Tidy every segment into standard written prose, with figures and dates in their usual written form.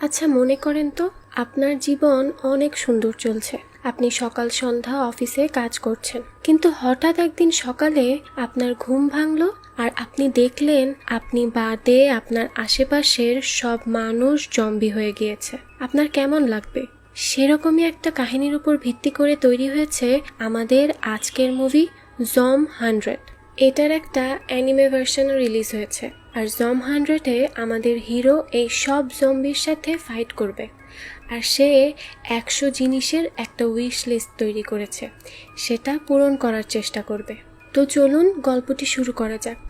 আচ্ছা, মনে করেন তো আপনার জীবন অনেক সুন্দর চলছে। আপনি সকাল সন্ধ্যা অফিসে কাজ করছেন, কিন্তু হঠাৎ একদিন সকালে আপনার ঘুম ভাঙলো আর আপনি দেখলেন আপনি বাদে আপনার আশেপাশের সব মানুষ জম্বি হয়ে গিয়েছে। আপনার কেমন লাগবে? সেরকমই একটা কাহিনীর উপর ভিত্তি করে তৈরি হয়েছে আমাদের আজকের মুভি জম 100। এটার একটা অ্যানিমে ভার্সন রিলিজ হয়েছে, আর জম 100-এ আমাদের হিরো এই সব জম্বির সাথে ফাইট করবে। আর সে 100 জিনিসের একটা উইশ লিস্ট তৈরি করেছে, সেটা পূরণ করার চেষ্টা করবে। তো চলুন গল্পটি শুরু করা যাক।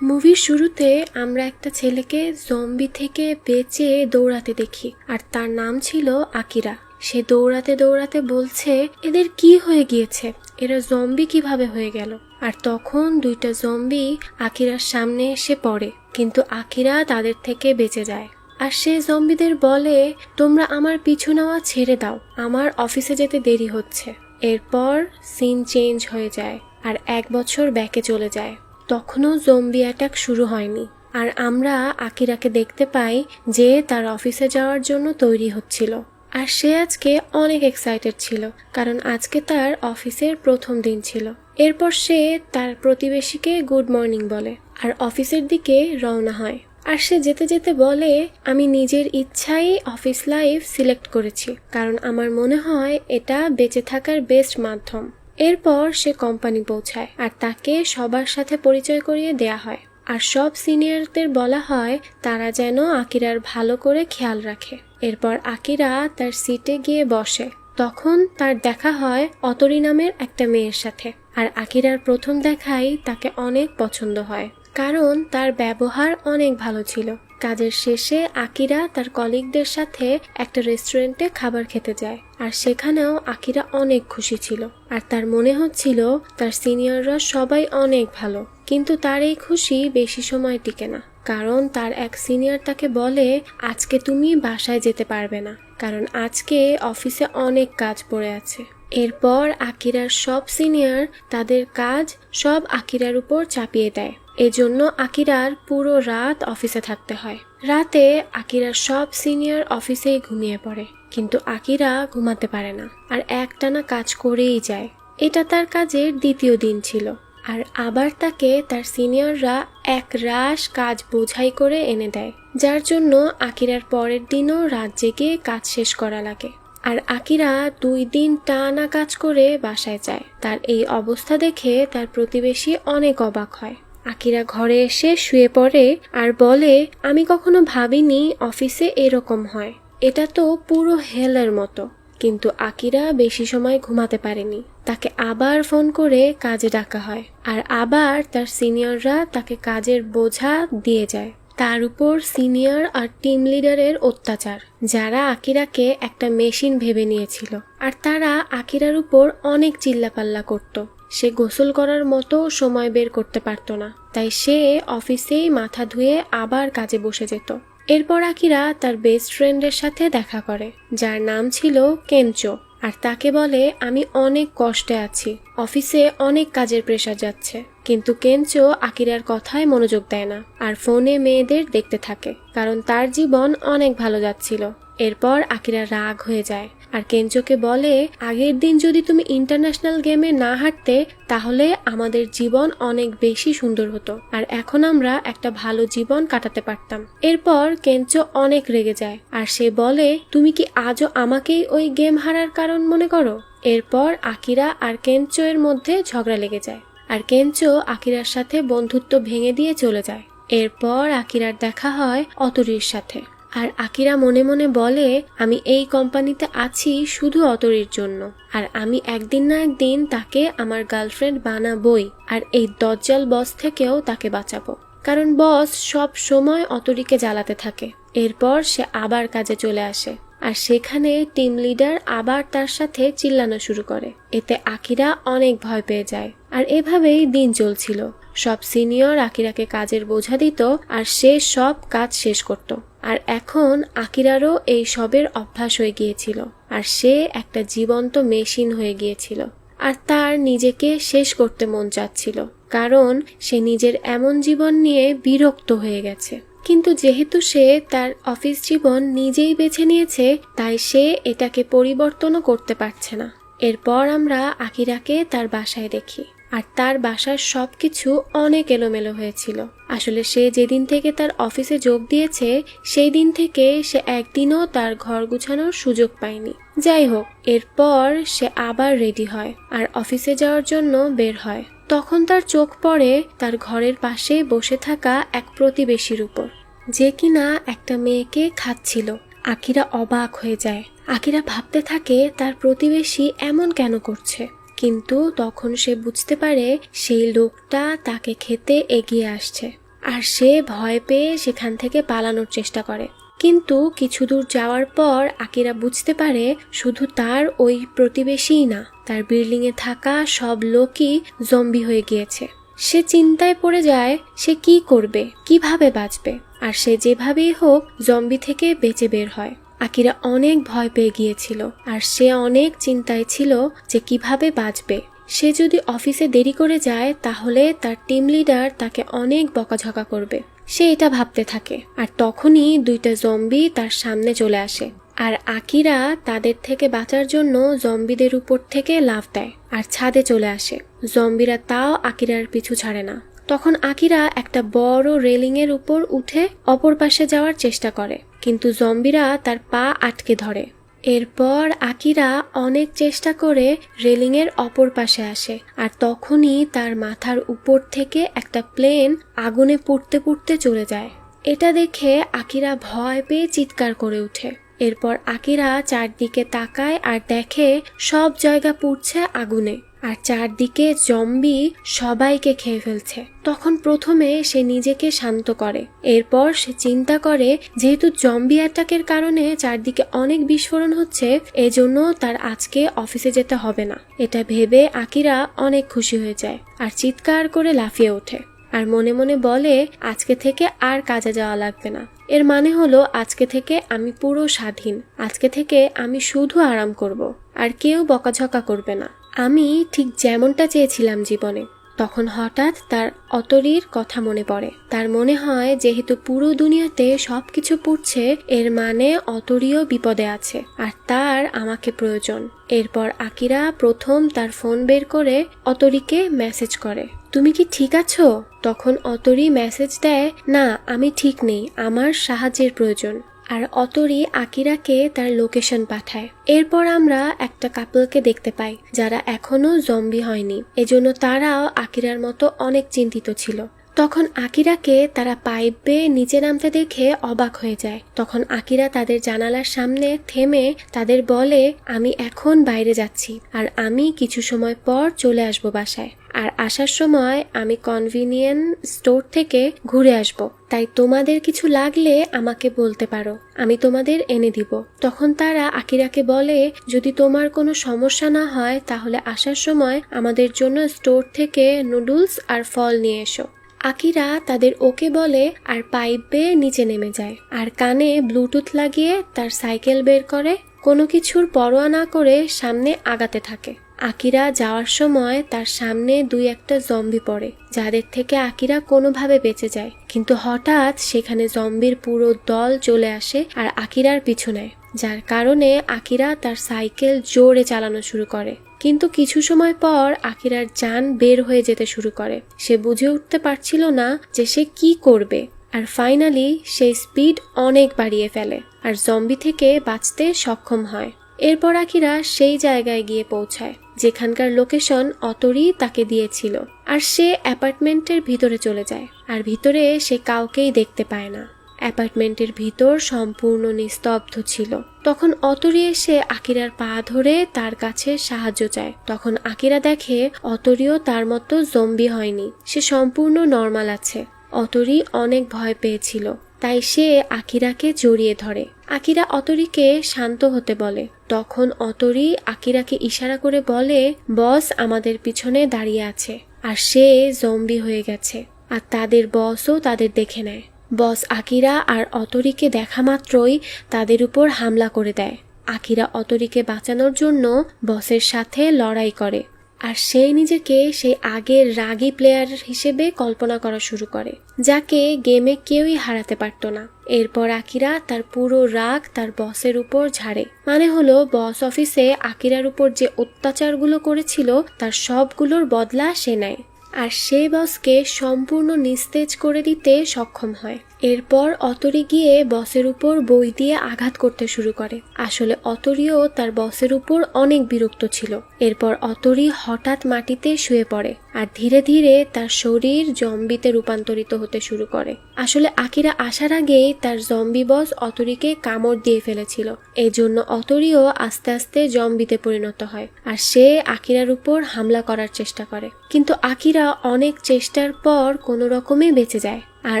মুভির শুরুতে আমরা একটা ছেলেকে জম্বি থেকে বেঁচে দৌড়াতে দেখি, আর তার নাম ছিল আকিরা। সে দৌড়াতে দৌড়াতে বলছে এদের কি হয়ে গিয়েছে, এরা জম্বি কিভাবে হয়ে গেল। আর তখন দুইটা জম্বি আকিরার সামনে এসে পড়ে, কিন্তু আকিরা তাদের থেকে বেঁচে যায়। আর সে জম্বিদের বলে, তোমরা আমার পিছু নেওয়া ছেড়ে দাও, আমার অফিসে যেতে দেরি হচ্ছে। এরপর সিন চেঞ্জ হয়ে যায় আর 1 বছর ব্যাকে চলে যায়। তখনও জম্বি অ্যাটাক শুরু হয়নি, আর আমরা আকিরাকে দেখতে পাই যে তার অফিসে যাওয়ার জন্য তৈরি হচ্ছিল। আর সে আজকে অনেক এক্সাইটেড ছিল, কারণ আজকে তার অফিসের প্রথম দিন ছিল। এরপর সে তার প্রতিবেশীকে গুড মর্নিং বলে আর অফিসের দিকে রওনা হয়। আর সে যেতে যেতে বলে, আমি নিজের ইচ্ছাই অফিস লাইফ সিলেক্ট করেছি, কারণ আমার মনে হয় এটা বেঁচে থাকার বেস্ট মাধ্যম। এরপর সে কোম্পানি পৌঁছায় আর তাকে সবার সাথে পরিচয় করিয়ে দেয়া হয়, আর সব সিনিয়রদের বলা হয় তারা যেন আকিরার ভালো করে খেয়াল রাখে। এরপর আকিরা তার সিটে গিয়ে বসে। তখন তার দেখা হয় অতরি নামের একটা মেয়ের সাথে, আর আকিরার প্রথম দেখাই তাকে অনেক পছন্দ হয়, কারণ তার ব্যবহার অনেক ভালো ছিল। কাজের শেষে আকিরা তার কলিগদের সাথে একটা রেস্টুরেন্টে খাবার খেতে যায়, আর সেখানেও আকিরা অনেক খুশি ছিল। আর তার মনে হচ্ছিল তার সিনিয়ররা সবাই অনেক ভালো, কিন্তু তার এই খুশি বেশি সময় টিকে না, কারণ তার এক সিনিয়র তাকে বলে, আজকে তুমি বাসায় যেতে পারবে না, কারণ আজকে অফিসে অনেক কাজ পড়ে আছে। এরপর আকিরার সব সিনিয়র তাদের কাজ সব আকিরার উপর চাপিয়ে দেয়। এজন্য আকিরার পুরো রাত অফিসে থাকতে হয়। রাতে আকিরার সব সিনিয়র অফিসেই ঘুমিয়ে পড়ে, কিন্তু আকিরা ঘুমাতে পারে না আর একটানা কাজ করেই যায়। এটা তার কাজের দ্বিতীয় দিন ছিল, আর আবার তাকে তার সিনিয়ররা এক রাশ কাজ বোঝাই করে এনে দেয়, যার জন্য আকিরার পরের দিনও রাত জেগে কাজ শেষ করা লাগে। আর আকিরা 2 দিন টানা কাজ করে বাসায় যায়। তার এই অবস্থা দেখে তার প্রতিবেশী অনেক অবাক হয়। আকিরা ঘরে এসে শুয়ে পড়ে আর বলে, আমি কখনো ভাবিনি অফিসে এরকম হয়, এটা তো পুরো হেলের মতো। কিন্তু আকিরা বেশি সময় ঘুমাতে পারেনি, তাকে আবার ফোন করে কাজে ডাকা হয়, আর আবার তার সিনিয়ররা তাকে কাজের বোঝা দিয়ে যায়। তার উপর সিনিয়র আর টিম লিডারের অত্যাচার, যারা আকিরাকে একটা মেশিন ভেবে নিয়েছিল, আর তারা আকিরার উপর অনেক চিল্লাপাল্লা করত। সে গোসল করার মতো সময় বের করতে পারত না, তাই সে অফিসেই মাথা ধুয়ে আবার কাজে বসে যেত। এরপর আকিরা তার বেস্ট ফ্রেন্ডের সাথে দেখা করে, যার নাম ছিল কেনচো, আর তাকে বলে, আমি অনেক কষ্টে আছি, অফিসে অনেক কাজের প্রেসার যাচ্ছে। কিন্তু কেনচো আকিরার কথায় মনোযোগ দেয় না আর ফোনে মেয়েদের দেখতে থাকে, কারণ তার জীবন অনেক ভালো যাচ্ছিল। এরপর আকিরা রাগ হয়ে যায় আর কেনচোকে বলে, আগের দিন যদি তুমি ইন্টারন্যাশনাল গেমে না হারতে, তাহলে আমাদের জীবন অনেক বেশি সুন্দর হতো, আর এখন আমরা একটা ভালো জীবন কাটাতে পারতাম। এরপর কেনচো অনেক রেগে যায় আর সে বলে, তুমি কি আজও আমাকেই ওই গেম হারার কারণ মনে করো? এরপর আকিরা আর কেনচো এর মধ্যে ঝগড়া লেগে যায়, আর কেনচো আকিরার সাথে বন্ধুত্ব ভেঙে দিয়ে চলে যায়। এরপর আকিরার দেখা হয় অতরির সাথে, আর আকিরা মনে মনে বলে, আমি এই কোম্পানিতে আছি শুধু অতরির জন্য, আর আমি একদিন না একদিন তাকে আমার গার্লফ্রেন্ড বানাবই, আর এই দজ্জাল বস থেকেও তাকে বাঁচাবো, কারণ বস সব সময় অতরিকে জ্বালাতে থাকে। এরপর সে আবার কাজে চলে আসে, আর সেখানে টিম লিডার আবার তার সাথে চিল্লানো শুরু করে। এতে আকিরা অনেক ভয় পেয়ে যায়, আর এভাবেই দিন চলছিল। সব সিনিয়র আকিরাকে কাজের বোঝা দিত আর সে সব কাজ শেষ করত। আর এখন আকিরারও এই সবের অভ্যাস হয়ে গিয়েছিল, আর সে একটা জীবন্ত মেশিন হয়ে গিয়েছিল, আর তার নিজেকে শেষ করতে মন চাচ্ছিল, কারণ সে নিজের এমন জীবন নিয়ে বিরক্ত হয়ে গেছে। কিন্তু যেহেতু সে তার অফিস জীবন নিজেই বেছে নিয়েছে, তাই সে এটাকে পরিবর্তনও করতে পারছে না। এরপর আমরা আকিরাকে তার বাসায় দেখি, আর তার বাসার সবকিছু অনেক এলোমেলো হয়েছিল। আসলে সে যেদিন থেকে তার অফিসে যোগ দিয়েছে সেই দিন থেকে সে একদিনও তার ঘর গুছানোর সুযোগ পায়নি। যাই হোক, এরপর সে আবার রেডি হয় আর অফিসে যাওয়ার জন্য বের হয়। তখন তার চোখ পড়ে তার ঘরের পাশে বসে থাকা এক প্রতিবেশীর উপর, যে কিনা একটা মেয়েকে খাচ্ছিল। আকিরা অবাক হয়ে যায়। আকিরা ভাবতে থাকে তার প্রতিবেশী এমন কেন করছে, কিন্তু তখন সে বুঝতে পারে সেই লোকটা তাকে খেতে এগিয়ে আসছে, আর সে ভয় পেয়ে সেখান থেকে পালানোর চেষ্টা করে। কিন্তু কিছু দূর যাওয়ার পর আকিরা বুঝতে পারে শুধু তার ওই প্রতিবেশীই না, তার বিল্ডিংয়ে থাকা সব লোকই জম্বি হয়ে গিয়েছে। সে চিন্তায় পড়ে যায় সে কি করবে, কিভাবে বাঁচবে। আর সে যেভাবেই হোক জম্বি থেকে বেঁচে বের হয়। আকিরা অনেক ভয় পেয়ে গিয়েছিল, আর সে অনেক চিন্তায় ছিল যে কিভাবে বাঁচবে। সে যদি অফিসে দেরি করে যায় তাহলে তার টিম লিডার তাকে অনেক বকাঝকা করবে। সে এটা ভাবতে থাকে, আর তখনই দুইটা জম্বি তার সামনে চলে আসে। আর আকিরা তাদের থেকে বাঁচার জন্য জম্বিদের উপর থেকে লাফ দেয় আর ছাদে চলে আসে। জম্বিরা তাও আকিরার পিছু ছাড়ে না। তখন আকিরা একটা বড় রেলিং এর উপর উঠে অপর পাশে যাওয়ার চেষ্টা করে, কিন্তু জম্বিরা তার পা আটকে ধরে। এরপর আকিরা অনেক চেষ্টা করে রেলিং এর অপর পাশে আসে, আর তখনই তার মাথার উপর থেকে একটা প্লেন আগুনে পুড়তে পুড়তে চলে যায়। এটা দেখে আকিরা ভয় পেয়ে চিৎকার করে ওঠে। এরপর আকিরা চারদিকে তাকায় আর দেখে সব জায়গা পুড়ছে আগুনে, আর চারদিকে জম্বি সবাইকে খেয়ে ফেলছে। তখন প্রথমে সে নিজেকে শান্ত করে। এরপর সে চিন্তা করে যেহেতু জম্বি অ্যাটাকের কারণে চারদিকে অনেক বিস্ফোরণ হচ্ছে, এজন্য তার আজকে অফিসে যেতে হবে না। এটা ভেবে আকিরা অনেক খুশি হয়ে যায় আর চিৎকার করে লাফিয়ে ওঠে, আর মনে মনে বলে আজকে থেকে আর কাজে যাওয়া লাগবে না। এর মানে হলো আজকে থেকে আমি পুরো স্বাধীন, আজকে থেকে আমি শুধু আরাম করব, আর কেউ বকাঝকা করবে না। আমি ঠিক যেমনটা চেয়েছিলাম জীবনে। তখন হঠাৎ তার অতরীর কথা মনে পড়ে। তার মনে হয় যেহেতু পুরো দুনিয়াতে সবকিছু পুড়ছে, এর মানে অতরীও বিপদে আছে, আর তার আমাকে প্রয়োজন। এরপর আকিরা প্রথম তার ফোন বের করে অতরীকে মেসেজ করে, তুমি কি ঠিক আছো? তখন অতরী মেসেজ দেয়, না আমি ঠিক নেই, আমার সাহায্যের প্রয়োজন। আর অতরী আকিরাকে তার লোকেশন পাঠায়। এরপর আমরা একটা কাপলকে দেখতে পাই যারা এখনো জম্বি হয়নি, এজন্য তারাও আকিরার মতো অনেক চিন্তিত ছিল। তখন আকিরাকে তারা পাইপ বেয়ে নিচে নামতে দেখে অবাক হয়ে যায়। তখন আকিরা তাদের জানালার সামনে থেমে তাদের বলে, আমি এখন বাইরে যাচ্ছি, আর আমি কিছু সময় পর চলে আসব বাসায়। আর আসার সময় আমি কনভিনিয়েন্স স্টোর থেকে ঘুরে আসব, তাই তোমাদের কিছু লাগলে আমাকে বলতে পারো, আমি তোমাদের এনে দিব। তখন তারা আকিরাকে বলে, যদি তোমার কোনো সমস্যা না হয় তাহলে আসার সময় আমাদের জন্য স্টোর থেকে নুডলস আর ফল নিয়ে এসো। আকিরা তাদের ওকে বলে আর পাইপ বেয়ে নিচে নেমে যায়, আর কানে ব্লুটুথ লাগিয়ে তার সাইকেল বের করে কোনো কিছুর পরোয়া না করে সামনে আগাতে থাকে। আকিরা যাওয়ার সময় তার সামনে দুই একটা জম্বি পড়ে, যাদের থেকে আকিরা কোনোভাবে বেঁচে যায়। কিন্তু হঠাৎ সেখানে জম্বির পুরো দল চলে আসে আর আকিরার পিছু নেয়, যার কারণে আকিরা তার সাইকেল জোরে চালানো শুরু করে। কিন্তু কিছু সময় পর আকিরার জান বের হয়ে যেতে শুরু করে। সে বুঝে উঠতে পারছিল না যে সে কি করবে, আর ফাইনালি সে স্পিড অনেক বাড়িয়ে ফেলে আর জম্বি থেকে বাঁচতে সক্ষম হয়। এরপর আকিরা সেই জায়গায় গিয়ে পৌঁছায় যেখানকার লোকেশন অতরী তাকে দিয়েছিল, আর সে অ্যাপার্টমেন্টের ভিতরে চলে যায়। আর ভিতরে সে কাউকেই দেখতে পায় না। অ্যাপার্টমেন্টের ভিতর সম্পূর্ণ নিস্তব্ধ ছিল। তখন অতরী এসে আকিরার পা ধরে তার কাছে সাহায্য চায়। তখন আকিরা দেখে অতরীও তার মতো জম্বি হয়নি, সে সম্পূর্ণ নর্মাল আছে। অতরী অনেক ভয় পেয়েছিল, তাই সে আকিরাকে জড়িয়ে ধরে। আকিরা অতরীকে শান্ত হতে বলে। তখন অতরী আকিরাকে ইশারা করে বলে, বস আমাদের পিছনে দাঁড়িয়ে আছে, আর সে জম্বি হয়ে গেছে। আর তাদের বসও তাদের দেখে নেয়। বস আকিরা আর অতরীকে দেখা মাত্রই তাদের উপর হামলা করে দেয়। আকিরা অতরীকে বাঁচানোর জন্য বসের সাথে লড়াই করে, আর সে নিজেকে সেই আগের রাগী প্লেয়ার হিসেবে কল্পনা করা শুরু করে, যাকে গেমে কেউই হারাতে পারত না। এরপর আকিরা তার পুরো রাগ তার বসের উপর ঝাড়ে, মানে হলো বস অফিসে আকিরার উপর যে অত্যাচারগুলো করেছিল তার সবগুলোর বদলা সে নেয়, আর সে বসকে সম্পূর্ণ নিস্তেজ করে দিতে সক্ষম হয়। এরপর অতরি গিয়ে বসের উপর বই দিয়ে আঘাত করতে শুরু করে। আসলে অতরিও তার বসের উপর অনেক বিরক্ত ছিল। এরপর অতরি হঠাৎ মাটিতে শুয়ে পড়ে আর ধীরে ধীরে তার শরীর জম্বিতে রূপান্তরিত হতে শুরু করে। আসলে আকিরা আসার আগেই তার জম্বি বস অতরিকে কামড় দিয়ে ফেলেছিল, এজন্য অতরিও আস্তে আস্তে জম্বিতে পরিণত হয় আর সে আকিরার উপর হামলা করার চেষ্টা করে। কিন্তু আকিরা অনেক চেষ্টার পর কোনো রকমে বেঁচে যায় আর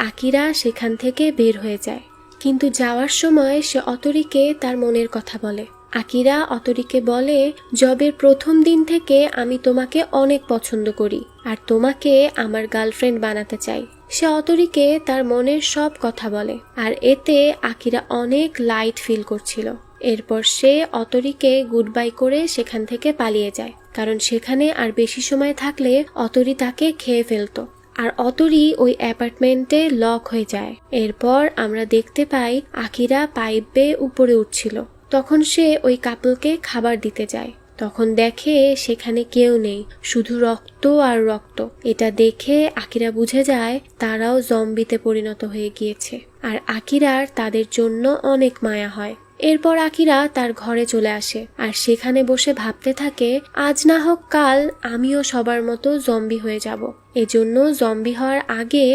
আকিরা সেখান থেকে বের হয়ে যায়। কিন্তু যাওয়ার সময় সে অতরিকে তার মনের কথা বলে। আকিরা অতরিকে বলে, জবের প্রথম দিন থেকে আমি তোমাকে অনেক পছন্দ করি আর তোমাকে আমার গার্লফ্রেন্ড বানাতে চাই। সে অতরিকে তার মনের সব কথা বলে আর এতে আকিরা অনেক লাইট ফিল করছিল। এরপর সে অতরিকে গুড বাই করে সেখান থেকে পালিয়ে যায়, কারণ সেখানে আর বেশি সময় থাকলে অতরি তাকে খেয়ে ফেলতো। আর অতরি ওই অ্যাপার্টমেন্টে লক হয়ে যায়। এরপর আমরা দেখতে পাই আকিরা পাইপ বেয়ে উপরে উঠছিল। তখন সে ওই কাপলকে খাবার দিতে যায়। তখন দেখে সেখানে কেউ নেই, শুধু রক্ত আর রক্ত। এটা দেখে আকিরা বুঝে যায় তারাও জম্বিতে পরিণত হয়ে গিয়েছে আর আকিরার তাদের জন্য অনেক মায়া হয়। এরপর আকিরা তার ঘরে চলে আসে আর সেখানে বসে ভাবতে থাকে, আজ না হোক কাল আমিও সবার মতো জম্বি হয়ে যাব। এজন্য জম্বি হওয়ার আগে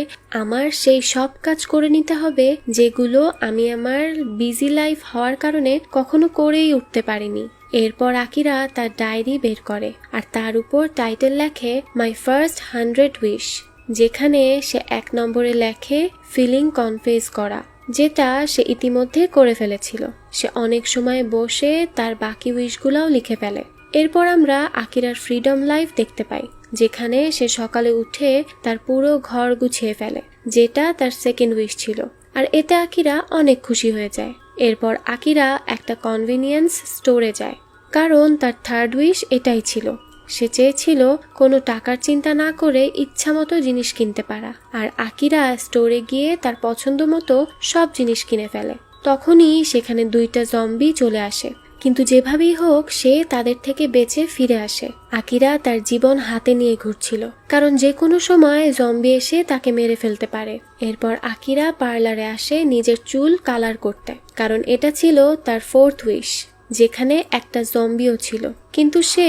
আমার সেই সব কাজ করে নিতে হবে যেগুলো আমি আমার বিজি লাইফ হওয়ার কারণে কখনো করেই উঠতে পারিনি। এরপর আকিরা তার ডায়েরি বের করে আর তার উপর টাইটেল লেখে মাই ফার্স্ট 100 উইশ, যেখানে সে 1 নম্বরে লেখে ফিলিং কনফেস করা, যেটা সে ইতিমধ্যে করে ফেলেছিল। সে অনেক সময় বসে তার বাকি উইশগুলাও লিখে ফেলে। এরপর আমরা আকিরার ফ্রিডম লাইফ দেখতে পাই, যেখানে সে সকালে উঠে তার পুরো ঘর গুছিয়ে ফেলে, যেটা তার সেকেন্ড উইশ ছিল। আর এতে আকিরা অনেক খুশি হয়ে যায়। এরপর আকিরা একটা কনভিনিয়েন্স স্টোরে যায়, কারণ তার থার্ড উইশ এটাই ছিল। সে চেয়েছিল কোনো টাকার চিন্তা না করে ইচ্ছা মতো জিনিস কিনতে পারা। আর আকিরা স্টোরে গিয়ে তার পছন্দ মতো সব জিনিস কিনে ফেলে। তখনই সেখানে 2টা জম্বি চলে আসে, কিন্তু যেভাবেই হোক সে তাদের থেকে বেঁচে ফিরে আসে। আকিরা তার জীবন হাতে নিয়ে ঘুরছিল, কারণ যে কোনো সময় জম্বি এসে তাকে মেরে ফেলতে পারে। এরপর আকিরা পার্লারে আসে নিজের চুল কালার করতে, কারণ এটা ছিল তার 4th উইশ, যেখানে একটা জম্বিও ছিল, কিন্তু সে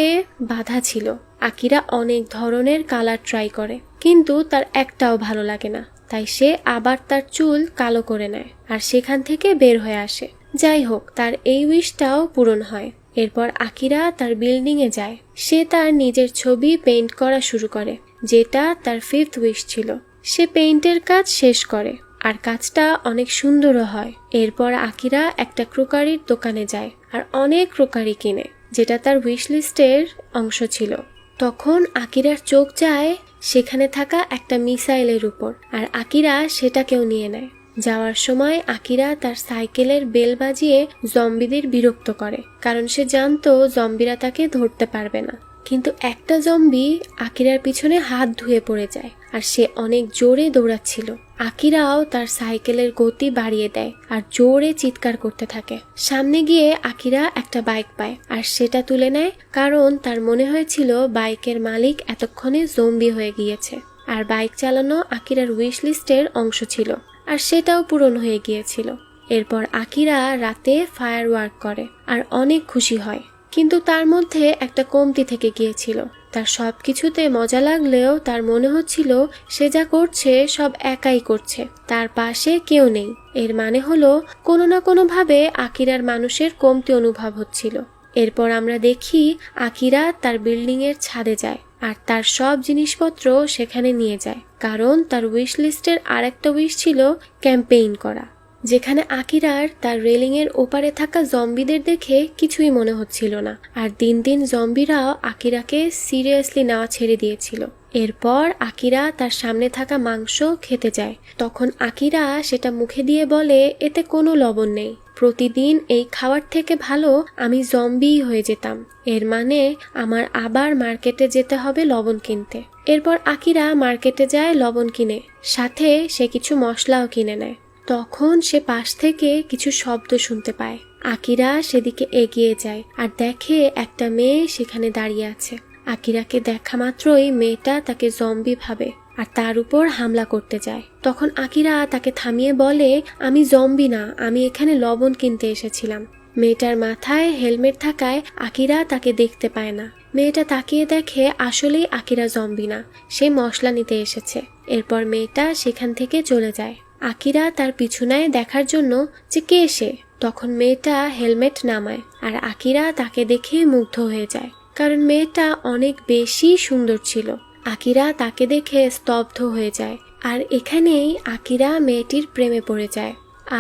বাধা ছিল। আকিরা অনেক ধরনের কালার ট্রাই করে, কিন্তু তার একটাও ভালো লাগে না। তাই সে আবার তার চুল কালো করে নেয় আর সেখান থেকে বের হয়ে আসে। যাই হোক, তার এই উইশটাও পূরণ হয়। এরপর আকিরা তার বিল্ডিংয়ে যায়। সে তার নিজের ছবি পেইন্ট করা শুরু করে, যেটা তার 5th উইশ ছিল। সে পেইন্টের কাজ শেষ করে আর কাজটা অনেক সুন্দরও হয়। এরপর আকিরা একটা ক্রোকারির দোকানে যায় আর অনেক ক্রোকারি কিনে, যেটা তার উইশ লিস্টের অংশ ছিল। তখন আকিরার চোখ যায় সেখানে থাকা একটা মিসাইলের উপর, আর আকিরা সেটাকেও নিয়ে নেয়। যাওয়ার সময় আকিরা তার সাইকেলের বেল বাজিয়ে জম্বিদের বিরক্ত করে, কারণ সে জানতো জম্বিরা তাকে ধরতে পারবে না। কিন্তু একটা জম্বি আকিরার পিছনে হাত ধুয়ে পড়ে যায় আর সে অনেক জোরে দৌড়াচ্ছিল। আকিরাও তার সাইকেলের গতি বাড়িয়ে দেয় আর জোরে চিৎকার করতে থাকে। সামনে গিয়ে আকিরা একটা বাইক পায় আর সেটা তুলে নেয়, কারণ তার মনে হয়েছিল বাইকের মালিক এতক্ষণে জম্বি হয়ে গিয়েছে। আর বাইক চালানো আকিরার উইশ লিস্টের অংশ ছিল আর সেটাও পূরণ হয়ে গিয়েছিল। এরপর আকিরা রাতে ফায়ার ওয়ার্ক করে আর অনেক খুশি হয়, কিন্তু তার মধ্যে একটা কমতি থেকে গিয়েছিল। তার সবকিছুতে মজা লাগলেও তার মনে হচ্ছিল সে যা করছে সব একাই করছে, তার পাশে কেউ নেই। এর মানে হলো কোনো না কোনো ভাবে আকিরার মানুষের কমতি অনুভব হচ্ছিল। এরপর আমরা দেখি আকিরা তার বিল্ডিং এর ছাদে যায় আর তার সব জিনিসপত্র সেখানে নিয়ে যায়, কারণ তার উইশ লিস্টের আরেকটা উইশ ছিল ক্যাম্পেইন করা, যেখানে আকিরার তার রেলিং এর ওপারে থাকা জম্বিদের দেখে কিছুই মনে হচ্ছিল না। আর দিন দিন জম্বিরাও আকিরাকে সিরিয়াসলি নেওয়া ছেড়ে দিয়েছিল। এরপর আকিরা তার সামনে থাকা মাংস খেতে যায়। তখন আকিরা সেটা মুখে দিয়ে বলে এতে কোনো লবণ নেই, প্রতিদিন এই খাবার থেকে ভালো আমি জম্বি হয়ে যেতাম। এর মানে আমার আবার মার্কেটে যেতে হবে লবণ কিনতে। এরপর আকিরা মার্কেটে যায় লবণ কিনে, সাথে সে কিছু মশলাও কিনে নেয়। তখন সে পাশ থেকে কিছু শব্দ শুনতে পায়। আকিরা সেদিকে এগিয়ে যায় আর দেখে একটা মেয়ে সেখানে দাঁড়িয়ে আছে। আকিরাকে দেখা মাত্রই মেয়েটা তাকে জম্বি ভাবে আর তার উপর হামলা করতে যায়। তখন আকিরা তাকে থামিয়ে বলে, আমি জম্বি না, আমি এখানে লবণ কিনতে এসেছিলাম। মেয়েটার মাথায় হেলমেট থাকায় আকিরা তাকে দেখতে পায় না। মেয়েটা তাকিয়ে দেখে আসলেই আকিরা জম্বি না, সে মশলা নিতে এসেছে। এরপর মেয়েটা সেখান থেকে চলে যায়। আকিরা তার পিছু নেয় দেখার জন্য যে কে সে। তখন মেয়েটা হেলমেট নামায় আর আকিরা তাকে দেখে মুগ্ধ হয়ে যায়, কারণ মেয়েটা অনেক বেশি সুন্দর ছিল। আকিরা তাকে দেখে স্তব্ধ হয়ে যায় আর এখানেই আকিরা মেয়েটির প্রেমে পড়ে যায়।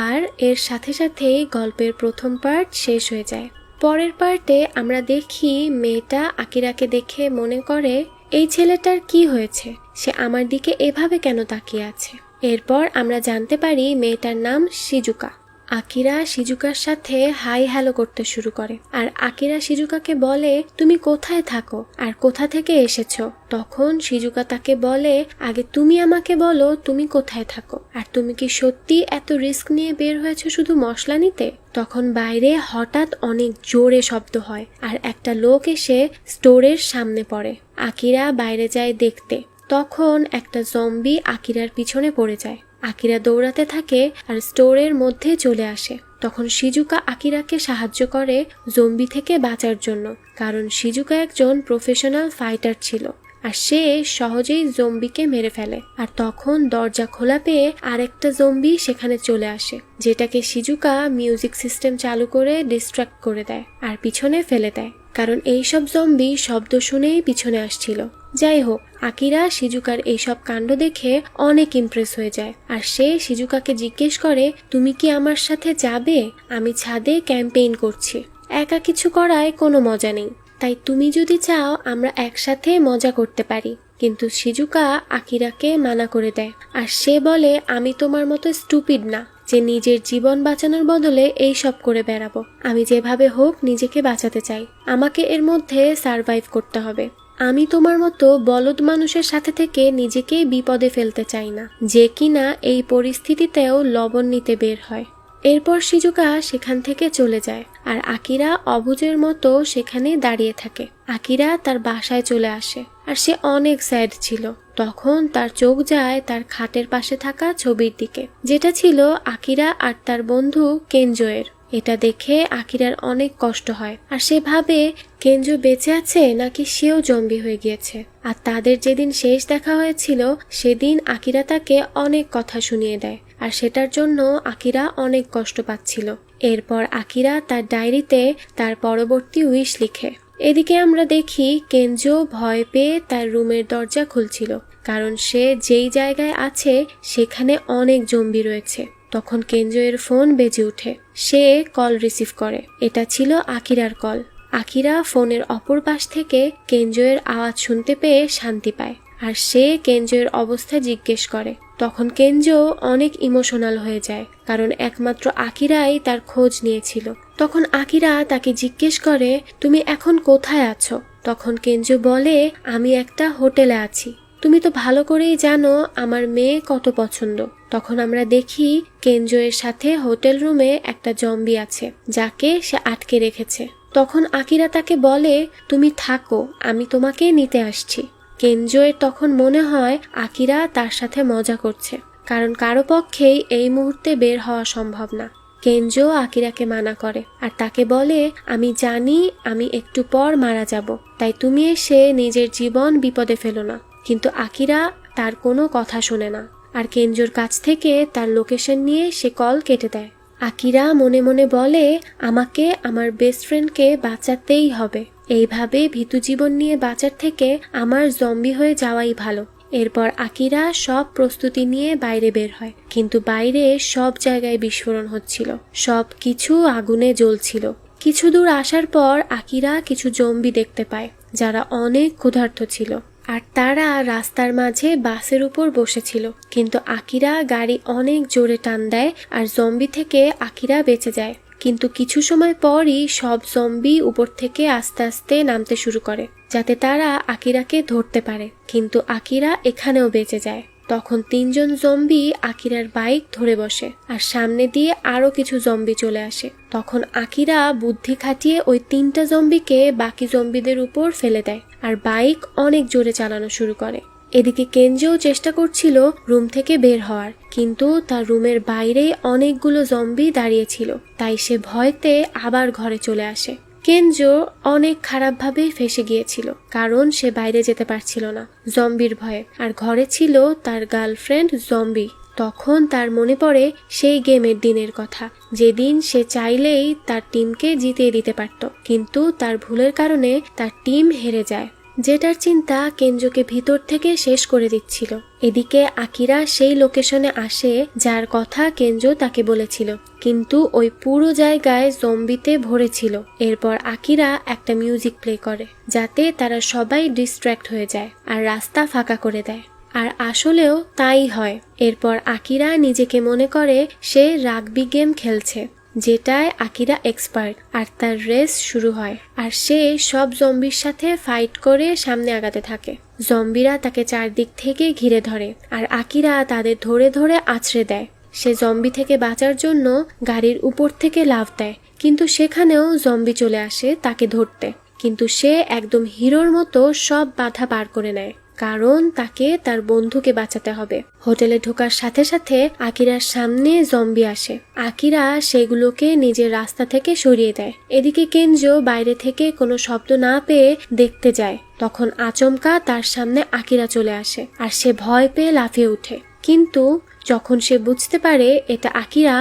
আর এর সাথে সাথেই গল্পের প্রথম পার্ট শেষ হয়ে যায়। পরের পার্টে আমরা দেখি মেয়েটা আকিরাকে দেখে মনে করে, এই ছেলেটার কি হয়েছে, সে আমার দিকে এভাবে কেন তাকিয়ে আছে। এরপর আমরা জানতে পারি মেয়েটার নাম শিজুকা। আকিরা শিজুকার সাথে হাই হ্যালো করতে শুরু করে আর আকিরা শিজুকাকে বলে, তুমি কোথায় থাকো আর কোথা থেকে এসেছো। তখন শিজুকা তাকে বলে, আগে তুমি আমাকে বলো তুমি কোথায় থাকো, আর তুমি কি সত্যি এত রিস্ক নিয়ে বের হয়েছো শুধু মশলা নিতে। তখন বাইরে হঠাৎ অনেক জোরে শব্দ হয় আর একটা লোক এসে স্টোরের সামনে পড়ে। আকিরা বাইরে যায় দেখতে। তখন একটা জম্বি আকিরার পিছনে পড়ে যায়। আকিরা দৌড়াতে থাকে আর স্টোরের মধ্যে চলে আসে। তখন শিজুকা আকিরাকে সাহায্য করে জম্বি থেকে বাঁচার জন্য, কারণ শিজুকা একজন প্রফেশনাল ফাইটার ছিল আর সে সহজেই জম্বিকে মেরে ফেলে। আর তখন দরজা খোলা পেয়ে আরেকটা জম্বি সেখানে চলে আসে, যেটাকে শিজুকা মিউজিক সিস্টেম চালু করে ডিস্ট্র্যাক্ট করে দেয় আর পিছনে ফেলে দেয়, কারণ এইসব জম্বি শব্দ শুনেই পিছনে আসছিল। যাই হোক, আকিরা শিজুকার এইসব কাণ্ড দেখে অনেক ইমপ্রেস হয়ে যায় আর সে শিজুকাকে জিজ্ঞেস করে, তুমি কি আমার সাথে যাবে? আমি ছাদে ক্যাম্পেইন করছি, একা কিছু করায় কোনো মজা নেই, তাই তুমি যদি চাও আমরা একসাথে মজা করতে পারি। কিন্তু শিজুকা আকিরাকে মানা করে দেয় আর সে বলে, আমি তোমার মতো স্টুপিড না যে নিজের জীবন বাঁচানোর বদলে এই সব করে বেড়াবো। আমি যেভাবে হোক নিজেকে বাঁচাতে চাই, আমাকে এর মধ্যে সারভাইভ করতে হবে। আমি তোমার মতো বলদ মানুষের সাথে থেকে নিজেকে বিপদে ফেলতে চাই না, যে কিনা এই পরিস্থিতিতেও লবণ নিতে বের হয়। এরপর শিজুকা সেখান থেকে চলে যায় আর আকিরা অবুঝের মতো সেখানে দাঁড়িয়ে থাকে। আকিরা তার বাসায় চলে আসে আর সে অনেক স্যাড ছিল। তখন তার চোখ যায় তার খাটের পাশে থাকা ছবির দিকে, যেটা ছিল আকিরা আর তার বন্ধু কেনজোয়ের। এটা দেখে আকিরার অনেক কষ্ট হয় আর সে ভাবে কেনজো বেঁচে আছে নাকি সেও জম্বি হয়ে গিয়েছে। আর তাদের যেদিন শেষ দেখা হয়েছিল সেদিন আকিরা তাকে অনেক কথা শুনিয়ে দেয় আর সেটার জন্য আকিরা অনেক কষ্ট পাচ্ছিল। এরপর আকিরা তার ডায়েরিতে তার পরবর্তী উইশ লিখে। এদিকে আমরা দেখি কেনজো ভয় পেয়ে তার রুমের দরজা খুলছিল, কারণ সে যেই জায়গায় আছে সেখানে অনেক জম্বি রয়েছে। তখন কেনজো এর ফোন বেজে ওঠে। সে কল রিসিভ করে। এটা ছিল আকিরার কল। আকিরা ফোনের অপর পাশ থেকে কেনজো এর আওয়াজ শুনতে পেয়ে শান্তি পায় আর সে কেনজো এর অবস্থা জিজ্ঞেস করে। তখন কেনজো অনেক ইমোশনাল হয়ে যায়, কারণ একমাত্র আকিরাই তার খোঁজ নিয়েছিল। তখন আকিরা তাকে জিজ্ঞেস করে, তুমি এখন কোথায় আছো? তখন কেনজো বলে, আমি একটা হোটেলে আছি, তুমি তো ভালো করেই জানো আমার মেয়ে কত পছন্দ। তখন আমরা দেখি কেনজো এর সাথে হোটেল রুমে একটা জম্বি আছে, যাকে সে আটকে রেখেছে। তখন আকিরা তাকে বলে, তুমি থাকো, আমি তোমাকে নিতে আসছি। কেনজো এর তখন মনে হয় আকিরা তার সাথে মজা করছে, কারণ কারো পক্ষেই এই মুহূর্তে বের হওয়া সম্ভব না। কেনজো আকিরাকে মানা করে আর তাকে বলে, আমি জানি আমি একটু পর মারা যাব, তাই তুমি এসে নিজের জীবন বিপদে ফেলো না। কিন্তু আকিরা তার কোনো কথা শোনে না আর কেনজোর কাছ থেকে তার লোকেশন নিয়ে সে কল কেটে দেয়। আকিরা মনে মনে বলে, আমাকে আমার বেস্ট ফ্রেন্ডকে বাঁচাতেই হবে, এইভাবে ভীতু জীবন নিয়ে বাঁচার থেকে আমার জম্বি হয়ে যাওয়াই ভালো। এরপর আকিরা সব প্রস্তুতি নিয়ে বাইরে বের হয়, কিন্তু বাইরে সব জায়গায় বিস্ফোরণ হচ্ছিল, সব কিছু আগুনে জ্বলছিল। কিছু দূর আসার পর আকিরা কিছু জম্বি দেখতে পায় যারা অনেক ক্ষুধার্ত ছিল আর তারা রাস্তার মাঝে বাসের উপর বসেছিল। কিন্তু আকিরা গাড়ি অনেক জোরে টান দেয় আর জম্বি থেকে আকিরা বেঁচে যায়, কিন্তু কিছু সময় পরই সব জম্বি উপর থেকে আস্তে আস্তে নামতে শুরু করে যাতে তারা আকিরাকে ধরতে পারে, কিন্তু আকিরা এখানেও বেঁচে যায়। তখন 3 জন জম্বি আকিরার বাইক ধরে বসে আর সামনে দিয়ে আরো কিছু জম্বি চলে আসে। তখন আকিরা বুদ্ধি খাটিয়ে ওই 3টা জম্বিকে বাকি জম্বিদের উপর ফেলে দেয় আর বাইক অনেক জোরে চালানো শুরু করে। এদিকে কেনজোও চেষ্টা করছিল রুম থেকে বের হওয়ার, কিন্তু তার রুমের বাইরে অনেকগুলো জম্বি দাঁড়িয়েছিল, তাই সে ভয়তে আবার ঘরে চলে আসে। কেনজো অনেক খারাপভাবে ফেঁসে গিয়েছিল, কারণ সে বাইরে যেতে পারছিল না জম্বির ভয়ে, আর ঘরে ছিল তার গার্লফ্রেন্ড জম্বি। তখন তার মনে পড়ে সেই গেমের দিনের কথা, যেদিন সে চাইলেই তার টিমকে জিতিয়ে দিতে পারত, কিন্তু তার ভুলের কারণে তার টিম হেরে যায়, যেটার চিন্তা কেনজোকে ভিতর থেকে শেষ করে দিচ্ছিল। এদিকে আকিরা সেই লোকেশনে আসে যার কথা কেনজো তাকে বলেছিল, কিন্তু ওই পুরো জায়গায় জম্বিতে ভরে ছিল। এরপর আকিরা একটা মিউজিক প্লে করে যাতে তারা সবাই ডিস্ট্র্যাক্ট হয়ে যায় আর রাস্তা ফাঁকা করে দেয়, আর আসলেও তাই হয়। এরপর আকিরা নিজেকে মনে করে সে রাগবি গেম খেলছে, যেটায় আকিরা এক্সপার্ট, আর তার রেস শুরু হয় আর সে সব জম্বির সাথে ফাইট করে সামনে আগাতে থাকে। জম্বিরা তাকে চারদিক থেকে ঘিরে ধরে আর আকিরা তাদের ধরে ধরে আছড়ে দেয়। সে জম্বি থেকে বাঁচার জন্য গাড়ির উপর থেকে লাফ দেয়, কিন্তু সেখানেও জম্বি চলে আসে তাকে ধরতে, কিন্তু সে একদম হিরোর মতো সব বাধা পার করে নেয়, কারণ তাকে তার বন্ধুকে বাঁচাতে হবে। হোটেলে ঢোকার সাথে সাথে আকিরার সামনে জম্বি আসে। আকিরা সেগুলোকে নিজের রাস্তা থেকে সরিয়ে দেয়। এদিকে কেনজো বাইরে থেকে কোনো শব্দ না পেয়ে দেখতে যায়। তখন আচমকা তার সামনে আকিরা চলে আসে আর সে ভয় পেয়ে লাফিয়ে ওঠে, কিন্তু যখন সে বুঝতে পারে এটা আকিরা,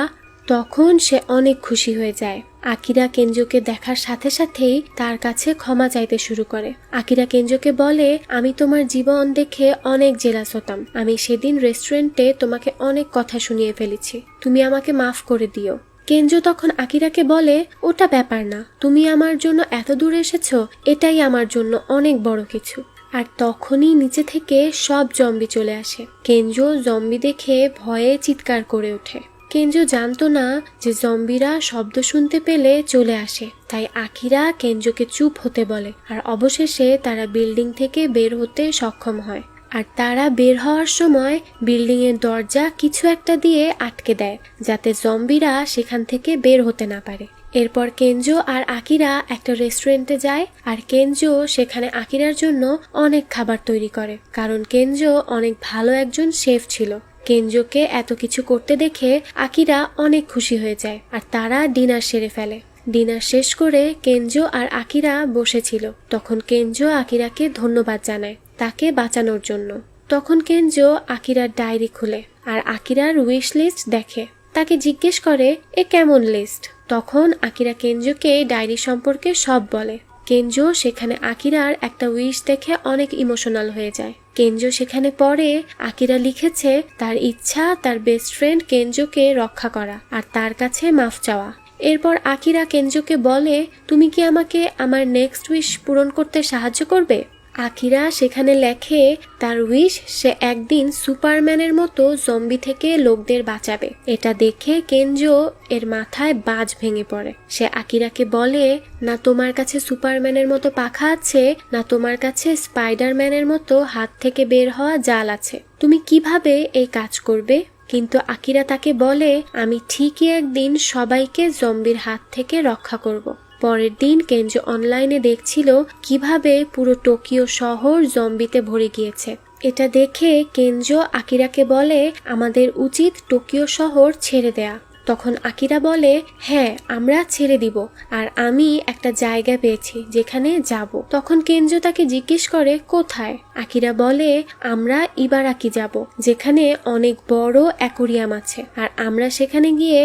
তখন সে অনেক খুশি হয়ে যায়। আকিরা কেনজোকে দেখার সাথে সাথেই তার কাছে ক্ষমা চাইতে শুরু করে। আকিরা কেনজোকে বলে, আমি তোমার জীবন দেখে অনেক জেলাস হতাম, আমি সেদিন রেস্টুরেন্টে তোমাকে অনেক কথা শুনিয়ে ফেলেছি, তুমি আমাকে মাফ করে দিও। কেনজো তখন আকিরাকে বলে, ওটা ব্যাপার না, তুমি আমার জন্য এত দূর এসেছো, এটাই আমার জন্য অনেক বড় কিছু। আর তখনই নিচে থেকে সব জম্বি চলে আসে। কেনজো জম্বি দেখে ভয়ে চিৎকার করে ওঠে। কেনজো জানতো না যে জম্বিরা শব্দ শুনতে পেলে চলে আসে, তাই আকিরা কেনজোকে চুপ হতে বলে, আর অবশেষে তারা বিল্ডিং থেকে বের হতে সক্ষম হয়। আর তারা বের হওয়ার সময় বিল্ডিং এর দরজা কিছু একটা দিয়ে আটকে দেয়, যাতে জম্বিরা সেখান থেকে বের হতে না পারে। এরপর কেনজো আর আকিরা একটা রেস্টুরেন্টে যায়, আর কেনজো সেখানে আকিরার জন্য অনেক খাবার তৈরি করে, কারণ কেনজো অনেক ভালো একজন শেফ ছিল। কেনজোকে এত কিছু করতে দেখে আকিরা অনেক খুশি হয়ে যায়, আর তারা ডিনার সেরে ফেলে। ডিনার শেষ করে কেনজো আর আকিরা বসেছিল। তখন কেনজো আকিরাকে ধন্যবাদ জানায় তাকে বাঁচানোর জন্য। তখন কেনজো আকিরার ডায়েরি খুলে আর আকিরার উইশ লিস্ট দেখে। তাকে জিজ্ঞেস করে, এ কেমন লিস্ট? তখন আকিরা কেনজোকে ডায়েরি সম্পর্কে সব বলে। কেনজো সেখানে আকিরার একটা উইশ দেখে অনেক ইমোশনাল হয়ে যায়। কেনজো সেখানে পড়ে আকিরা লিখেছে তার ইচ্ছা তার বেস্ট ফ্রেন্ড কেনজোকে রক্ষা করা আর তার কাছে মাফ চাওয়া। এরপর আকিরা কেনজোকে বলে, তুমি কি আমাকে আমার নেক্সট উইশ পূরণ করতে সাহায্য করবে? আকিরা সেখানে লেখে তার উইশ সে একদিন সুপারম্যানের মতো জম্বি থেকে লোকদের বাঁচাবে। এটা দেখে কেনজো এর মাথায় বাজ ভেঙে পড়ে। সে আকিরাকে বলে, না তোমার কাছে সুপারম্যানের মতো পাখা আছে, না তোমার কাছে স্পাইডারম্যানের মতো হাত থেকে বের হওয়া জাল আছে, তুমি কিভাবে এই কাজ করবে? কিন্তু আকিরা তাকে বলে, আমি ঠিকই একদিন সবাইকে জম্বির হাত থেকে রক্ষা করব। পরের দিন কেনজো অনলাইনে দেখছিল কিভাবে পুরো টোকিও শহর জম্বিতে ভরে গিয়েছে। এটা দেখে কেনজো আকিরাকে বলে, আমাদের উচিত টোকিও শহর ছেড়ে দেয়া। তখন আকিরা বলে, হ্যাঁ আমরা ছেড়ে দিব, আর আমি একটা জায়গা পেয়েছি যেখানে যাব। তখন কেনজো তাকে জিজ্ঞেস করে, কোথায়? আকিরা বলে, আমরা ইবারাকি যাব, যেখানে অনেক বড় অ্যাকোরিয়াম আছে, আর আমরা সেখানে গিয়ে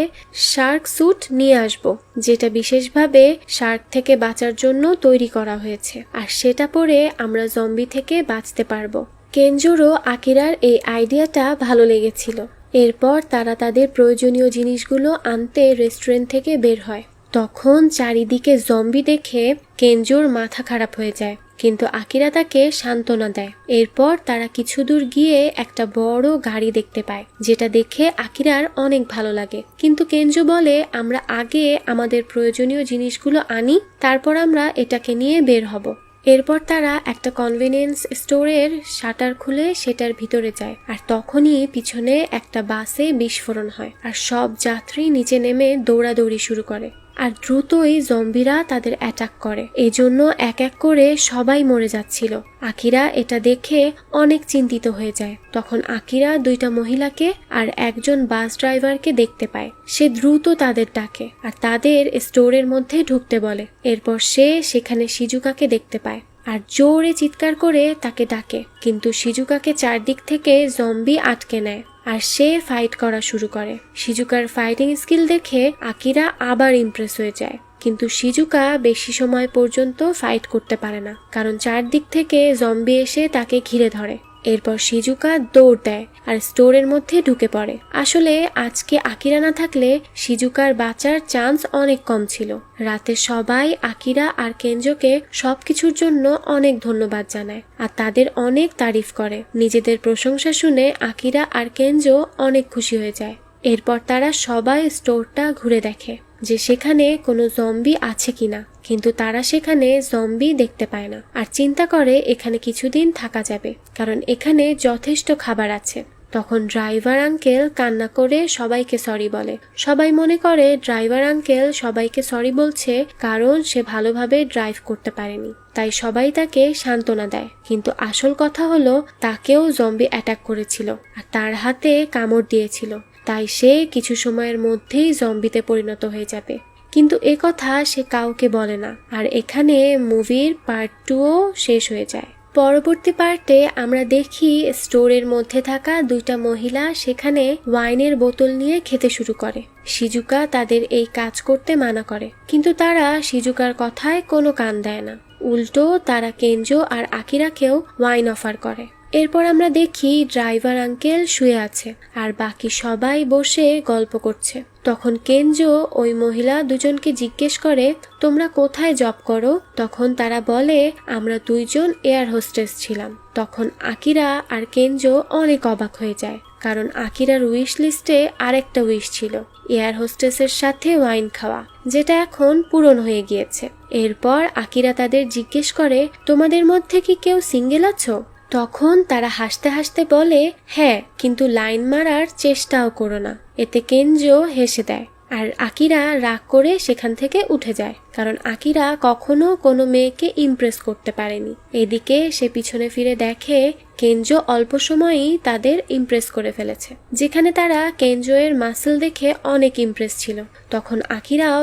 শার্ক স্যুট নিয়ে আসব, যেটা বিশেষভাবে শার্ক থেকে বাঁচার জন্য তৈরি করা হয়েছে, আর সেটা পরে আমরা জম্বি থেকে বাঁচতে পারবো। কেনজোরও আকিরার এই আইডিয়াটা ভালো লেগেছিল। এরপর তারা তাদের প্রয়োজনীয় জিনিসগুলো আনতে রেস্টুরেন্ট থেকে বের হয়। তখন চারিদিকে জম্বি দেখে কেনজোর মাথা খারাপ হয়ে যায়, কিন্তু আকিরা তাকে সান্ত্বনা দেয়। এরপর তারা কিছু দূর গিয়ে একটা বড় গাড়ি দেখতে পায়, যেটা দেখে আকিরার অনেক ভালো লাগে। কিন্তু কেনজো বলে, আমরা আগে আমাদের প্রয়োজনীয় জিনিসগুলো আনি, তারপর আমরা এটাকে নিয়ে বের হব। এরপর তারা একটা কনভেনিয়েন্স স্টোরের শাটার খুলে সেটার ভিতরে যায়, আর তখনই পিছনে একটা বাসে বিস্ফোরণ হয়, আর সব যাত্রী নিচে নেমে দৌড়াদৌড়ি শুরু করে। আর দ্রুতই জম্বিরা তাদের অ্যাটাক করে, এজন্য এক এক করে সবাই মরে যাচ্ছিল। আকিরা এটা দেখে অনেক চিন্তিত হয়ে যায়। তখন আকিরা দুইটা মহিলাকে আর একজন বাস ড্রাইভারকে দেখতে পায়। সে দ্রুত তাদের ডাকে আর তাদের স্টোরের মধ্যে ঢুকতে বলে। এরপর সে সেখানে শিজুকাকে দেখতে পায় আর জোরে চিৎকার করে তাকে ডাকে, কিন্তু শিজুকাকে চারদিক থেকে জম্বি আটকে নেয় আর সে ফাইট করা শুরু করে। শিজুকার ফাইটিং স্কিল দেখে আকিরা আবার ইমপ্রেস হয়ে যায়, কিন্তু শিজুকা বেশি সময় পর্যন্ত ফাইট করতে পারে না, কারণ চারদিক থেকে জম্বি এসে তাকে ঘিরে ধরে। এরপর শিজুকা দৌড় দেয় আর স্টোরের মধ্যে ঢুকে পড়ে। আসলে আজকে আকিরা না থাকলে শিজুকার বাঁচার চান্স অনেক কম ছিল। রাতে সবাই আকিরা আর কেনজোকে সবকিছুর জন্য অনেক ধন্যবাদ জানায় আর তাদের অনেক তারিফ করে। নিজেদের প্রশংসা শুনে আকিরা আর কেনজো অনেক খুশি হয়ে যায়। এরপর তারা সবাই স্টোরটা ঘুরে দেখে যে সেখানে কোনো জম্বি আছে কিনা, কিন্তু তারা সেখানে জম্বি দেখতে পায় না আর চিন্তা করে এখানে কিছুদিন থাকা যাবে, কারণ এখানে যথেষ্ট খাবার আছে। তখন ড্রাইভার আঙ্কেল কান্না করে সবাইকে সরি বলে। সবাই মনে করে ড্রাইভার আঙ্কেল সবাইকে সরি বলছে কারণ সে ভালোভাবে ড্রাইভ করতে পারেনি, তাই সবাই তাকে সান্ত্বনা দেয়। কিন্তু আসল কথা হলো তাকেও জম্বি অ্যাটাক করেছিল আর তার হাতে কামড় দিয়েছিল, তাই সে কিছু সময়ের মধ্যেই জম্বিতে পরিণত হয়ে যাবে। কিন্তু এ কথা সে কাউকে বলে না। আর এখানে মুভির পার্ট 2ও শেষ হয়ে যায়। পরবর্তী পার্টে আমরা দেখি স্টোরের মধ্যে থাকা দুইটা মহিলা সেখানে ওয়াইনের বোতল নিয়ে খেতে শুরু করে। শিজুকা তাদের এই কাজ করতে মানা করে, কিন্তু তারা শিজুকার কথায় কোনো কান দেয় না। উল্টো তারা কেনজো আর আকিরাকেও ওয়াইন অফার করে। এরপর আমরা দেখি ড্রাইভার আঙ্কেল শুয়ে আছে আর বাকি সবাই বসে গল্প করছে। তখন কেনজো ওই মহিলা দুজনকে জিজ্ঞেস করে, তোমরা কোথায় জব করো? তখন তারা বলে, আমরা দুইজন এয়ার হোস্টেস ছিলাম। তখন আকিরা আর কেনজো অনেক অবাক হয়ে যায়, কারণ আকিরার উইশ লিস্টে আরেকটা উইশ ছিল, এয়ার হোস্টেসের সাথে ওয়াইন খাওয়া, যেটা এখন পূরণ হয়ে গিয়েছে। এরপর আকিরা তাদের জিজ্ঞেস করে, তোমাদের মধ্যে কি কেউ সিঙ্গেল আছো? তখন তারা হাসতে হাসতে বলে, হ্যাঁ, কিন্তু লাইন মারার চেষ্টাও করো না। এতে কেনজো হেসে দেয় আর আকিরা রাগ করে সেখান থেকে উঠে যায়, কারণ আকিরা কখনো কোনো মেয়েকে ইমপ্রেস করতে পারেনি। এদিকে সে পিছনে ফিরে দেখে কেনজো অল্প সময়েই তাদের ইমপ্রেস করে ফেলেছে, যেখানে তারা কেনজো এর মাসল দেখে অনেক ইমপ্রেস ছিল। তখন আকিরাও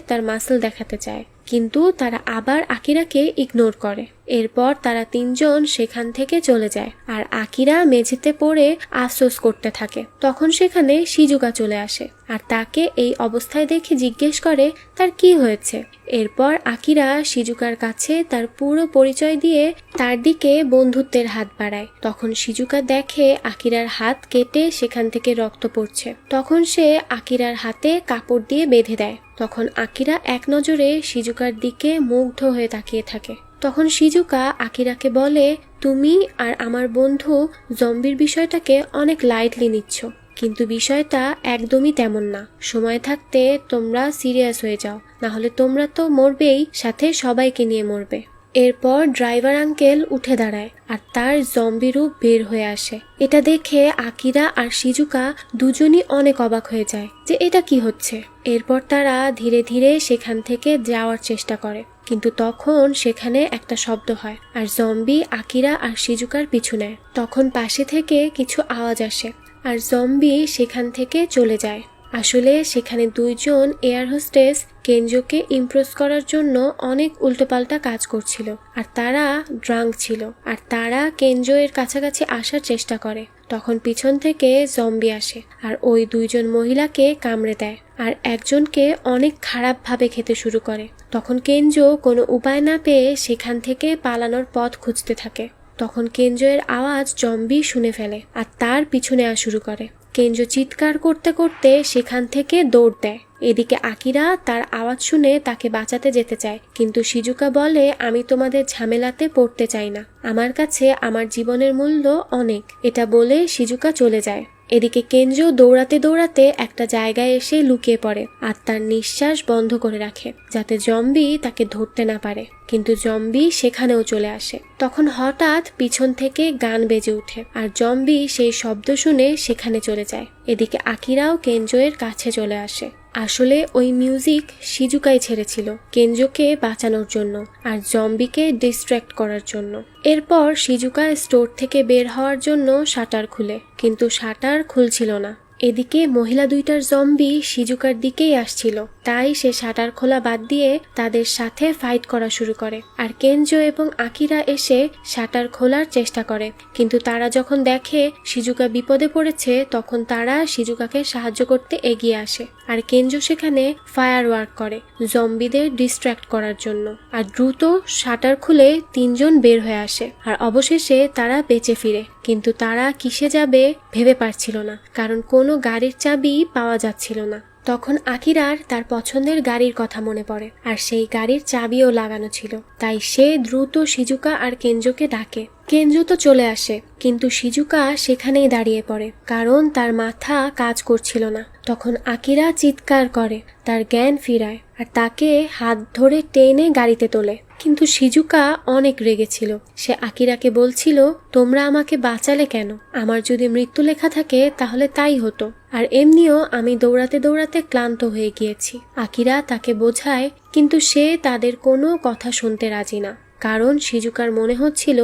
তার মাসল দেখাতে চায়, কিন্তু তারা আবার আকিরাকে ইগনোর করে। এরপর তারা তিনজন সেখান থেকে চলে যায় আর আকিরা মেঝেতে পড়ে আফসোস করতে থাকে। তখন সেখানে শিজুকা চলে আসে আর তাকে এই অবস্থায় দেখে জিজ্ঞেস করে তার কি হয়েছে। এরপর আকিরা শিজুকার কাছে তার পুরো পরিচয় দিয়ে তার দিকে বন্ধুত্বের হাত বাড়ায়। তখন শিজুকা দেখে আকিরার হাত কেটে সেখান থেকে রক্ত পড়ছে। তখন সে আকিরার হাতে কাপড় দিয়ে বেঁধে দেয়। তখন আকিরা এক নজরে শিজুকার দিকে মুগ্ধ হয়ে তাকিয়ে থাকে। তখন শিজুকা আকিরাকে বলে, তুমি আর আমার বন্ধু জম্বির বিষয়টাকে অনেক লাইটলি নিচ্ছ, কিন্তু বিষয়টা একদমই তেমন না। সময় থাকতে তোমরা সিরিয়াস হয়ে যাও, না হলে তোমরা তো মরবেই, সাথে সবাইকে নিয়ে মরবে। এরপর ড্রাইভার আঙ্কেল উঠে দাঁড়ায় আর তার জম্বি রূপ বের হয়ে আসে। এটা দেখে আকিরা আর শিজুকা দুজনই অনেক অবাক হয়ে যায় যে এটা কি হচ্ছে। এরপর তারা ধীরে ধীরে সেখান থেকে যাওয়ার চেষ্টা করে, কিন্তু তখন সেখানে একটা শব্দ হয় আর জম্বি আকিরা আর শিজুকার পিছু নেয়। তখন পাশে থেকে কিছু আওয়াজ আসে আর জম্বি সেখান থেকে চলে যায়। আসলে সেখানে দুইজন এয়ার হোস্টেস কেনজোকে ইমপ্রেস করার জন্য অনেক উল্টোপাল্টা কাজ করছিল আর তারা ড্রাঙ্ক ছিল আর তারা কেনজো এর কাছাকাছি আসার চেষ্টা করে। তখন পিছন থেকে জম্বি আসে আর ওই দুইজন মহিলাকে কামড়ে দেয় আর একজনকে অনেক খারাপভাবে খেতে শুরু করে। তখন কেনজো কোনো উপায় না পেয়ে সেখান থেকে পালানোর পথ খুঁজতে থাকে। তখন কেনজো এর আওয়াজ জম্বি শুনে ফেলে আর তার পিছু নেওয়া শুরু করে। কেঞ্জো চিৎকার করতে করতে সেখান থেকে দৌড় দেয়। এদিকে আকিরা তার আওয়াজ শুনে তাকে বাঁচাতে যেতে চায়, কিন্তু শিজুকা বলে, আমি তোমাদের ঝামেলাতে পড়তে চাই না, আমার কাছে আমার জীবনের মূল্য অনেক। এটা বলে শিজুকা চলে যায়। এদিকে কেঞ্জো দৌড়াতে দৌড়াতে একটা জায়গায় এসে লুকিয়ে পড়ে আর তার নিঃশ্বাস বন্ধ করে রাখে যাতে জম্বি তাকে ধরতে না পারে। কিন্তু জম্বি সেখানেও চলে আসে। তখন হঠাৎ পিছন থেকে গান বেজে ওঠে আর জম্বি সেই শব্দ শুনে সেখানে চলে যায়। এদিকে আকিরাও কেঞ্জোয়ের কাছে চলে আসে। আসলে ওই মিউজিক শিজুকাই ছেড়েছিল কেঞ্জোকে বাঁচানোর জন্য আর জম্বিকে ডিস্ট্র্যাক্ট করার জন্য। এরপর শিজুকা স্টোর থেকে বের হওয়ার জন্য শাটার খুলে, কিন্তু শাটার খুলছিল না। এদিকে মহিলা দুইটার জম্বি শিজুকার দিকেই আসছিল, তাই সে শাটার খোলা বাদ দিয়ে তাদের সাথে ফাইট করা শুরু করে। আর কেঞ্জো এবং আকিরা এসে শাটার খোলার চেষ্টা করে, কিন্তু তারা যখন দেখে শিজুকা বিপদে পড়েছে তখন তারা শিজুকাকে সাহায্য করতে এগিয়ে আসে। আর কেঞ্জো সেখানে ফায়ার ওয়ার্ক করে জম্বিদের ডিস্ট্র্যাক্ট করার জন্য। আর দ্রুত শাটার খুলে তিনজন বের হয়ে আসে আর অবশেষে তারা বেঁচে ফিরে। কিন্তু তারা কিসে যাবে ভেবে পারছিল না, কারণ কোনো গাড়ির চাবি পাওয়া যাচ্ছিল না। তখন আকিরার তার পছন্দের গাড়ির কথা মনে পড়ে আর সেই গাড়ির চাবিও লাগানো ছিল, তাই সে দ্রুত শিজুকা আর কেঞ্জোকে ডাকে। কেঞ্জো তো চলে আসে, কিন্তু শিজুকা সেখানেই দাঁড়িয়ে পড়ে কারণ তার মাথা কাজ করছিল না। তখন আকিরা চিৎকার করে, তার জ্ঞান ফিরায় আর তাকে হাত ধরে টেনে গাড়িতে তোলে। কিন্তু শিজুকা অনেক রেগেছিল। সে আকিরাকে বলছিল, তোমরা আমাকে বাঁচালে কেন? আমার যদি মৃত্যু লেখা থাকে তাহলে তাই হতো, আর এমনিও আমি দৌড়াতে দৌড়াতে ক্লান্ত হয়ে গিয়েছি। আকিরা তাকে বোঝায়, কিন্তু সে তাদের কোনো কথা শুনতে রাজি না, কারণ শিজুকার মনে হচ্ছিল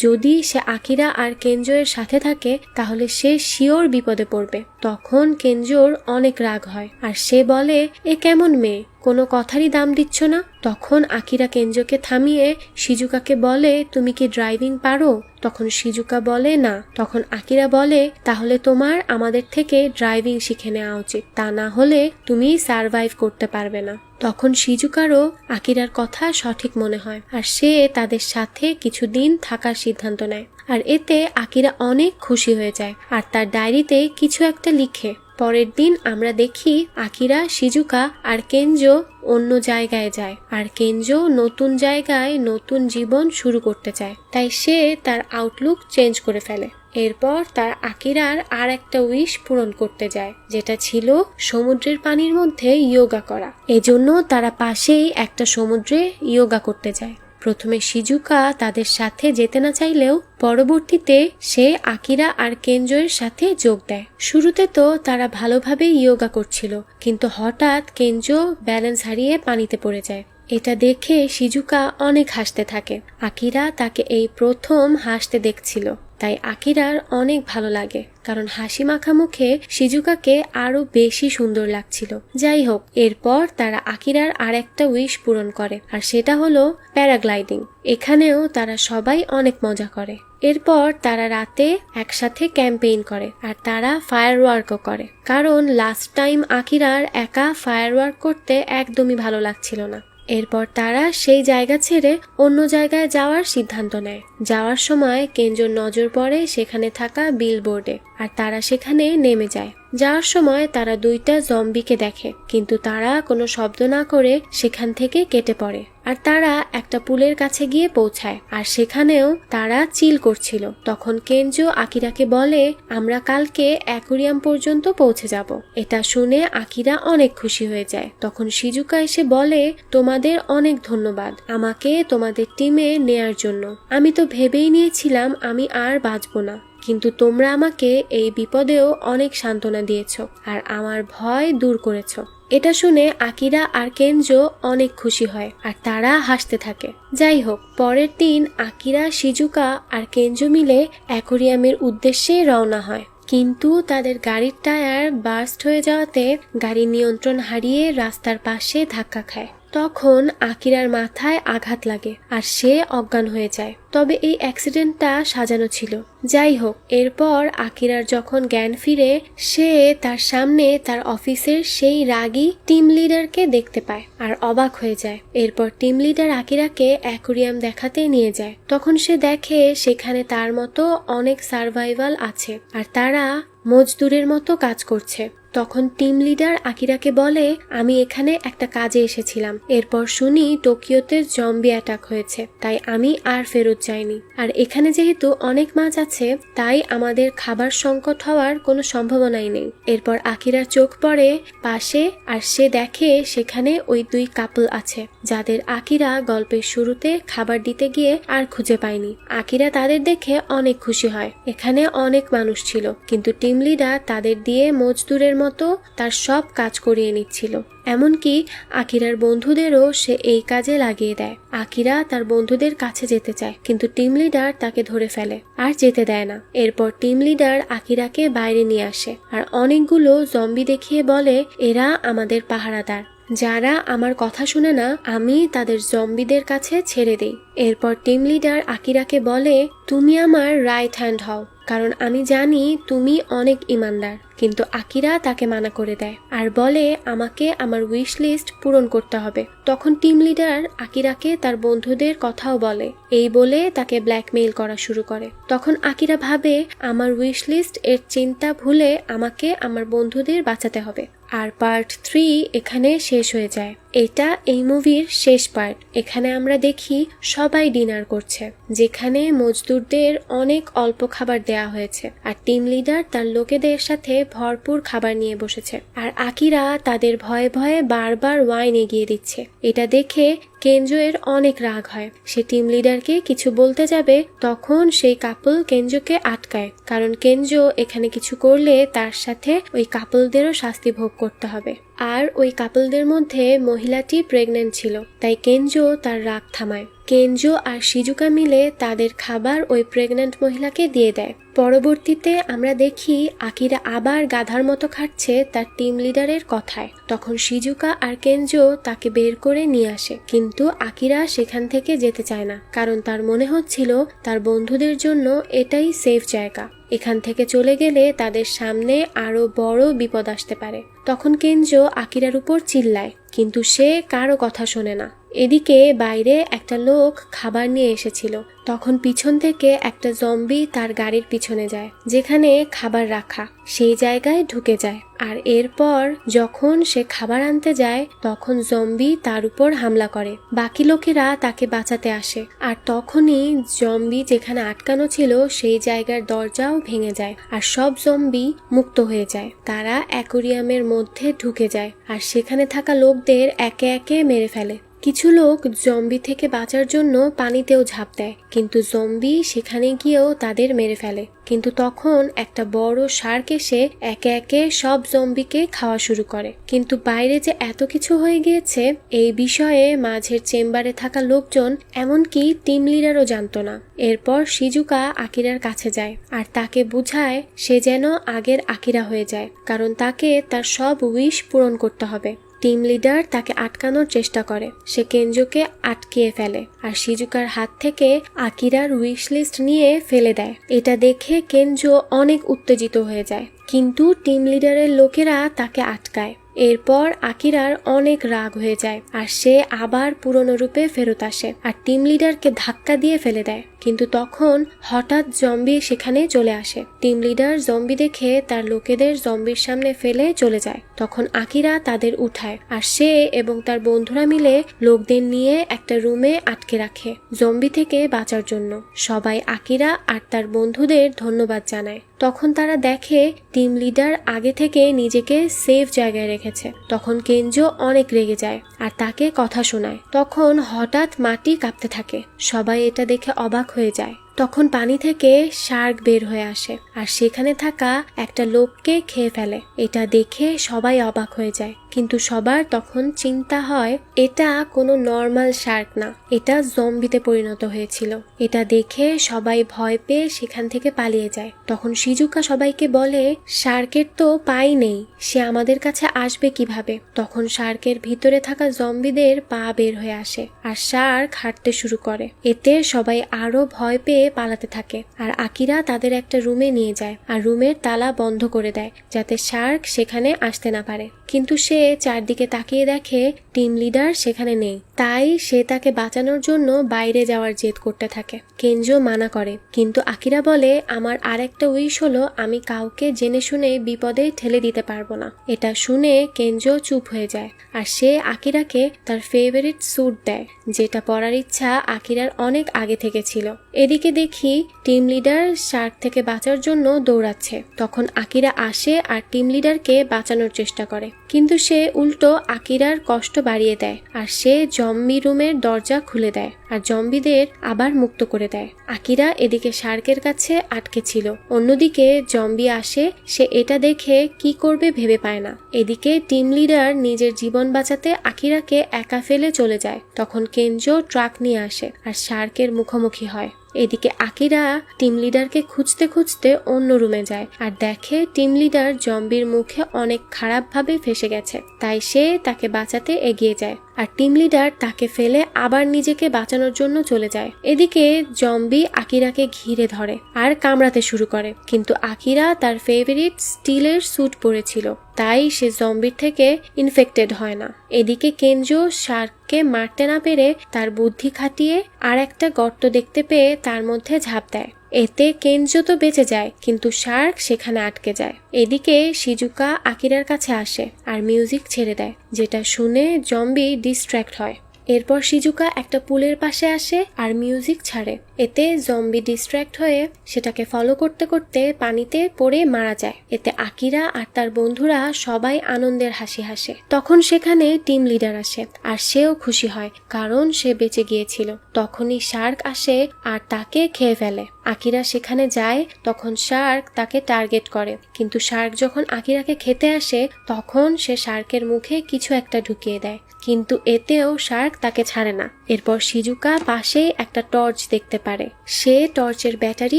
যদি সে আকিরা আর কেঞ্জোয়ের সাথে থাকে তাহলে সে শিওর বিপদে পড়বে। তখন কেঞ্জোর অনেক রাগ হয় আর সে বলে, এ কেমন মেয়ে, কোনো কথারই দাম দিচ্ছ না? তখন আকিরা কেঞ্জোকে থামিয়ে শিজুকাকে বলে, তুমি কি ড্রাইভিং পারো? তখন শিজুকা বলে না। তখন আকিরা বলে, তাহলে তোমার আমাদের থেকে ড্রাইভিং শিখে নেওয়া উচিত, তা না হলে তুমি সারভাইভ করতে পারবে না। তখন শিজুকারও আকিরার কথা সঠিক মনে হয় আর সে তাদের সাথে কিছুদিন থাকার সিদ্ধান্ত নেয়। আর এতে আকিরা অনেক খুশি হয়ে যায় আর তার ডায়েরিতে কিছু একটা লিখে। পরের দিন আমরা দেখি আকিরা, শিজুকা আর কেঞ্জো অন্য জায়গায় যায় আর কেঞ্জো নতুন জায়গায় নতুন জীবন শুরু করতে চায়, তাই সে তার আউটলুক চেঞ্জ করে ফেলে। এরপর তার আকিরার আর একটা উইশ পূরণ করতে যায়, যেটা ছিল সমুদ্রের পানির মধ্যে ইয়োগা করা। এজন্য তারা পাশেই একটা সমুদ্রে ইয়োগা করতে যায়। প্রথমে শিজুকা তাদের সাথে যেতে না চাইলেও পরবর্তীতে সে আকিরা আর কেঞ্জোয়ের সাথে যোগ দেয়। শুরুতে তো তারা ভালোভাবে ইয়োগা করছিল, কিন্তু হঠাৎ কেঞ্জো ব্যালেন্স হারিয়ে পানিতে পড়ে যায়। এটা দেখে শিজুকা অনেক হাসতে থাকে। আকিরা তাকে এই প্রথম হাসতে দেখছিল, তাই আকিরার অনেক ভালো লাগে, কারণ হাসি মাখা মুখে শিজুকাকে আরো বেশি সুন্দর লাগছিল। যাই হোক, এরপর তারা আকিরার আর একটা উইশ পূরণ করে, আর সেটা হলো প্যারাগ্লাইডিং। এখানেও তারা সবাই অনেক মজা করে। এরপর তারা রাতে একসাথে ক্যাম্পেইন করে আর তারা ফায়ারওয়ার্কও করে, কারণ লাস্ট টাইম আকিরার একা ফায়ারওয়ার্ক করতে একদমই ভালো লাগছিল না। এরপর তারা সেই জায়গা ছেড়ে অন্য জায়গায় যাওয়ার সিদ্ধান্ত নেয়। যাওয়ার সময় কেঞ্জোর নজর পড়ে সেখানে থাকা বিলবোর্ডে আর তারা সেখানে নেমে যায়। যাওয়ার সময় তারা দুইটা জম্বিকে দেখে, কিন্তু তারা কোনো শব্দ না করে সেখান থেকে কেটে পড়ে আর তারা একটা পুলের কাছে গিয়ে পৌঁছায় আর সেখানেও তারা চিল করছিল। তখন কেঞ্জো আকিরাকে বলে, আমরা কালকে অ্যাকুরিয়াম পর্যন্ত পৌঁছে যাব। এটা শুনে আকিরা অনেক খুশি হয়ে যায়। তখন শিজুকা এসে বলে, তোমাদের অনেক ধন্যবাদ আমাকে তোমাদের টিমে নেয়ার জন্য। আমি তো ভেবেই নিয়েছিলাম আমি আর বাঁচবো না, কিন্তু তোমরা আমাকে এই বিপদেও অনেক সান্ত্বনা দিয়েছ আর আমার ভয় দূর করেছ। এটা শুনে আকিরা আর কেঞ্জো অনেক খুশি হয় আর তারা হাসতে থাকে। যাই হোক, পরের দিন আকিরা, শিজুকা আর কেঞ্জো মিলে অ্যাকোরিয়ামের উদ্দেশ্যে রওনা হয়, কিন্তু তাদের গাড়ির টায়ার বার্স্ট হয়ে যাওয়াতে গাড়ি নিয়ন্ত্রণ হারিয়ে রাস্তার পাশে ধাক্কা খায়। তখন আকিরার মাথায় আঘাত লাগে আর সে অজ্ঞান হয়ে যায়। তবে এই অ্যাক্সিডেন্টটা সাজানো ছিল। যাই হোক, এরপর আকিরার যখন জ্ঞান ফিরে, সে তার সামনে তার অফিসের সেই রাগী টিম লিডারকে দেখতে পায় আর অবাক হয়ে যায়। এরপর টিম লিডার আকিরাকে অ্যাকোরিয়াম দেখাতে নিয়ে যায়। তখন সে দেখে সেখানে তার মতো অনেক সার্ভাইভাল আছে আর তারা মজদুরের মতো কাজ করছে। তখন টিম লিডার আকিরাকে বলে, আমি এখানে একটা কাজে এসেছিলাম, এরপর শুনি টোকিওতে জম্বি অ্যাটাক হয়েছে, তাই আমি আর ফেরত যাইনি। আর এখানে যেহেতু অনেক মাছ আছে, তাই আমাদের খাবার সংকট হওয়ার কোনো সম্ভাবনাই নেই। এরপর আকিরার চোখ পড়ে পাশে, আর সে দেখে সেখানে ওই দুই কাপল আছে যাদের আকিরা গল্পের শুরুতে খাবার দিতে গিয়ে আর খুঁজে পায়নি। আকিরা তাদের দেখে অনেক খুশি হয়। এখানে অনেক মানুষ ছিল, কিন্তু টিম লিডার তাদের দিয়ে মজদুরের মতো তার সব কাজ করিয়ে নিচ্ছিল। এমনকি আকিরার বন্ধুদেরও সে এই কাজে লাগিয়ে দেয়। আকিরা তার বন্ধুদের কাছে যেতে চায়, কিন্তু টিম লিডার তাকে ধরে ফেলে আর যেতে দেয় না। এরপর টিম লিডার আকিরাকে বাইরে নিয়ে আসে আর অনেকগুলো জম্বি দেখিয়ে বলে, এরা আমাদের পাহারাদার, যারা আমার কথা শুনে না আমি তাদের জম্বিদের কাছে ছেড়ে দেই। এরপর টিম লিডার আকিরাকে বলে, তুমি আমার রাইট হ্যান্ড হও, কারণ আমি জানি তুমি অনেক ইমানদার। কিন্তু আকিরা তাকে মানা করে দেয় আর বলে, আমাকে আমার উইশ লিস্ট পূরণ করতে হবে। তখন টিম লিডার আকিরাকে তার বন্ধুদের কথাও বলে, এই বলে তাকে ব্ল্যাকমেইল করা শুরু করে। তখন আকিরা ভাবে, আমার উইশ লিস্ট এর চিন্তা ভুলে আমাকে আমার বন্ধুদের বাঁচাতে হবে। আর পার্ট 3 এখানে শেষ হয়ে যায়। এটা এই মুভির শেষ পার্ট। এখানে আমরা দেখি সবাই ডিনার করছে, যেখানে মজদুরদের অনেক অল্প খাবার দেয়া হয়েছে আর টিম লিডার তার লোকেদের সাথে ভরপুর খাবার নিয়ে বসেছে। আর আকিরা তাদের ভয়ে ভয়ে বারবার ওয়াইন এগিয়ে দিচ্ছে। এটা দেখে কেনজো এর অনেক রাগ হয়। সে টিম লিডারকে কিছু বলতে যাবে, তখন সেই কাপল কেনজোকে আটকায়, কারণ কেনজো এখানে কিছু করলে তার সাথে ওই কাপলদেরও শাস্তি ভোগ করতে হবে। আর ওই কাপলদের মধ্যে মহিলাটি প্রেগনেন্ট ছিল, তাই কেনজো তার রাগ থামায়। কেনজো আর শিজুকা মিলে তাদের খাবার ওই প্রেগন্যান্ট মহিলাকে দিয়ে দেয়। পরবর্তীতে আমরা দেখি আকিরা আবার গাধার মতো খাচ্ছে তার টিম লিডারের কথায়। তখন শিজুকা আর কেনজো তাকে বের করে নিয়ে আসে, কিন্তু আকিরা সেখান থেকে যেতে চায় না, কারণ তার মনে হচ্ছিল তার বন্ধুদের জন্য এটাই সেফ জায়গা। এখান থেকে চলে গেলে তাদের সামনে আরো বড় বিপদ আসতে পারে। তখন কেনজো আকিরার উপর চিল্লায়, কিন্তু সে কারো কথা শোনে না। এদিকে বাইরে একটা লোক খাবার নিয়ে এসেছিল। তখন পিছন থেকে একটা জম্বি তার গাড়ির পিছনে যায়, যেখানে খাবার রাখা, সেই জায়গায় ঢুকে যায়। আর এরপর যখন সে খাবার আনতে যায়, তখন জম্বি তার উপর হামলা করে। বাকি লোকেরা তাকে বাঁচাতে আসে, আর তখনই জম্বি যেখানে আটকানো ছিল সেই জায়গার দরজাও ভেঙে যায়, আর সব জম্বি মুক্ত হয়ে যায়। তারা অ্যাকোরিয়ামের মধ্যে ঢুকে যায় আর সেখানে থাকা লোকদের একে একে মেরে ফেলে। কিছু লোক জম্বি থেকে বাঁচার জন্য পানিতেও ঝাঁপ দেয়, কিন্তু জম্বি সেখানে গিয়েও তাদের মেরে ফেলে। কিন্তু তখন একটা বড় শার্ক এসে একে একে সব জম্বিকে খাওয়া শুরু করে। কিন্তু বাইরে যে এত কিছু হয়ে গিয়েছে এই বিষয়ে মাঝের চেম্বারে থাকা লোকজন, এমনকি টিম লিডারও জানতো না। এরপর শিজুকা আকিরার কাছে যায় আর তাকে বুঝায় সে যেন আগের আকিরা হয়ে যায়, কারণ তাকে তার সব উইশ পূরণ করতে হবে। টিম লিডার তাকে আটকানোর চেষ্টা করে, সে কেনজোকে আটকিয়ে ফেলে আর শিজুকার হাত থেকে আকিরার উইশ লিস্ট নিয়ে ফেলে দেয়। এটা দেখে কেনজো অনেক উত্তেজিত হয়ে যায়, কিন্তু টিম লিডারের লোকেরা তাকে আটকায়। এরপর আকিরার অনেক রাগ হয়ে যায় আর সে আবার পুরনো রূপে ফেরত আসে আর টিম লিডারকে ধাক্কা দিয়ে ফেলে দেয়। কিন্তু তখন হঠাৎ জম্বি সেখানে চলে আসে। টিম লিডার জম্বি দেখে তার লোকেদের জম্বির সামনে ফেলে চলে যায়। তখন আকিরা তাদের উঠায় আর সে এবং তার বন্ধুরা মিলে লোকদের নিয়ে একটা রুমে আটকে রাখে জম্বি থেকে বাঁচার জন্য। সবাই আকিরা আর তার বন্ধুদের ধন্যবাদ জানায়। তখন তারা দেখে টিম লিডার আগে থেকে নিজেকে সেফ জায়গায় রেখেছে। তখন কেনজো অনেক রেগে যায় আর তাকে কথা শোনায়। তখন হঠাৎ মাটি কাঁপতে থাকে, সবাই এটা দেখে অবাক হয়ে যায়। তখন পানি থেকে শার্ক বের হয়ে আসে আর সেখানে থাকা একটা লোককে খেয়ে ফেলে। এটা দেখে সবাই অবাক হয়ে যায়, কিন্তু সবার তখন চিন্তা হয় এটা কোনো নর্মাল শার্ক না, এটা জম্বিতে পরিণত হয়েছিল। এটা দেখে সবাই ভয় পেয়ে সেখান থেকে পালিয়ে যায়। তখন শিজুকা সবাইকে বলে, শার্কের তো পাই নেই, সে আমাদের কাছে আসবে কিভাবে? তখন শার্কের ভিতরে থাকা জম্বিদের পা বের হয়ে আসে আর শার্ক হাঁটতে শুরু করে। এতে সবাই আরো ভয় পেয়ে পালাতে থাকে আর আকিরা তাদের একটা রুমে নিয়ে যায় আর রুমের তালা বন্ধ করে দেয় যাতে শার্ক সেখানে আসতে না পারে। কিন্তু সে চারদিকে তাকিয়ে দেখে টিম লিডার সেখানে নেই। তাই সে তাকে বাঁচানোর জন্য বাইরে যাওয়ার জেদ করতে থাকে। কেনজো মানা করে, কিন্তু আকিরা বলে আমার আরেকটা উইশ হলো আমি কাউকে জেনে শুনে বিপদে ঠেলে দিতে পারবো না। এটা শুনে কেনজো চুপ হয়ে যায় আর সে আকিরাকে তার ফেভারিট স্যুট দেয়, যেটা পরার ইচ্ছা আকিরার অনেক আগে থেকে ছিল। এদিকে দেখি টিম লিডার শার্ক থেকে বাঁচার জন্য দৌড়াচ্ছে। তখন আকিরা আসে আর টিম লিডারকে বাঁচানোর চেষ্টা করে, কিন্তু সে উল্টো আকিরার কষ্ট বাড়িয়ে দেয় আর সে জম্বি রুমের দরজা খুলে দেয় আর জম্বিদের আবার মুক্ত করে দেয়। আকিরা এদিকে শার্কের কাছে আটকে ছিল, অন্যদিকে জম্বি আসে, সে এটা দেখে কি করবে ভেবে পায় না। এদিকে টিম লিডার নিজের জীবন বাঁচাতে আকিরাকে একা ফেলে চলে যায়। তখন কেনজো ট্রাক নিয়ে আসে আর শার্কের মুখোমুখি হয়। এদিকে আকিরা টিম লিডারকে খুঁজতে খুঁজতে অন্য রুমে যায় আর দেখে টিম লিডার জম্বির মুখে অনেক খারাপভাবে ফেসে গেছে। তাই সে তাকে বাঁচাতে এগিয়ে যায় আর টিম লিডার তাকে ফেলে আবার নিজেকে বাঁচানোর জন্য চলে যায়। এদিকে জম্বি আকিরাকে ঘিরে ধরে আর কামড়াতে শুরু করে, কিন্তু আকিরা তার ফেভারিট স্টিলের স্যুট পরেছিল, তাই সে জম্বির থেকে ইনফেক্টেড হয় না। এদিকে কেনজো শার্ককে মারতে না পেরে তার বুদ্ধি খাটিয়ে আর একটা গর্ত দেখতে পেয়ে তার মধ্যে ঝাঁপ দেয়। এতে কেনজো তো বেঁচে যায়, কিন্তু শার্ক সেখানে আটকে যায়। এদিকে শিজুকা আকিরার কাছে আসে আর মিউজিক ছেড়ে দেয়, যেটা শুনে জম্বি ডিস্ট্র্যাক্ট হয়। এরপর শিজুকা একটা পুলের পাশে আসে আর মিউজিক ছাড়ে। এতে জম্বি ডিস্ট্র্যাক্ট হয়ে সেটাকে ফলো করতে করতে পানিতে পড়ে মারা যায়। এতে আকিরা আর তার বন্ধুরা সবাই আনন্দের হাসি হাসে। তখন সেখানে টিম লিডার আসে আর সেও খুশি হয়, কারণ সে বেঁচে গিয়েছিল। তখনই শার্ক আসে আর তাকে খেয়ে ফেলে। আকিরা সেখানে যায়, তখন শার্ক তাকে টার্গেট করে, কিন্তু শার্ক যখন আকিরাকে খেতে আসে তখন সে শার্কের মুখে কিছু একটা ঢুকিয়ে দেয়, কিন্তু এতেও শার্ক তাকে ছাড়ে না। এরপর শিজুকা পাশেই একটা টর্চ দেখতে পারে, সে টর্চের ব্যাটারি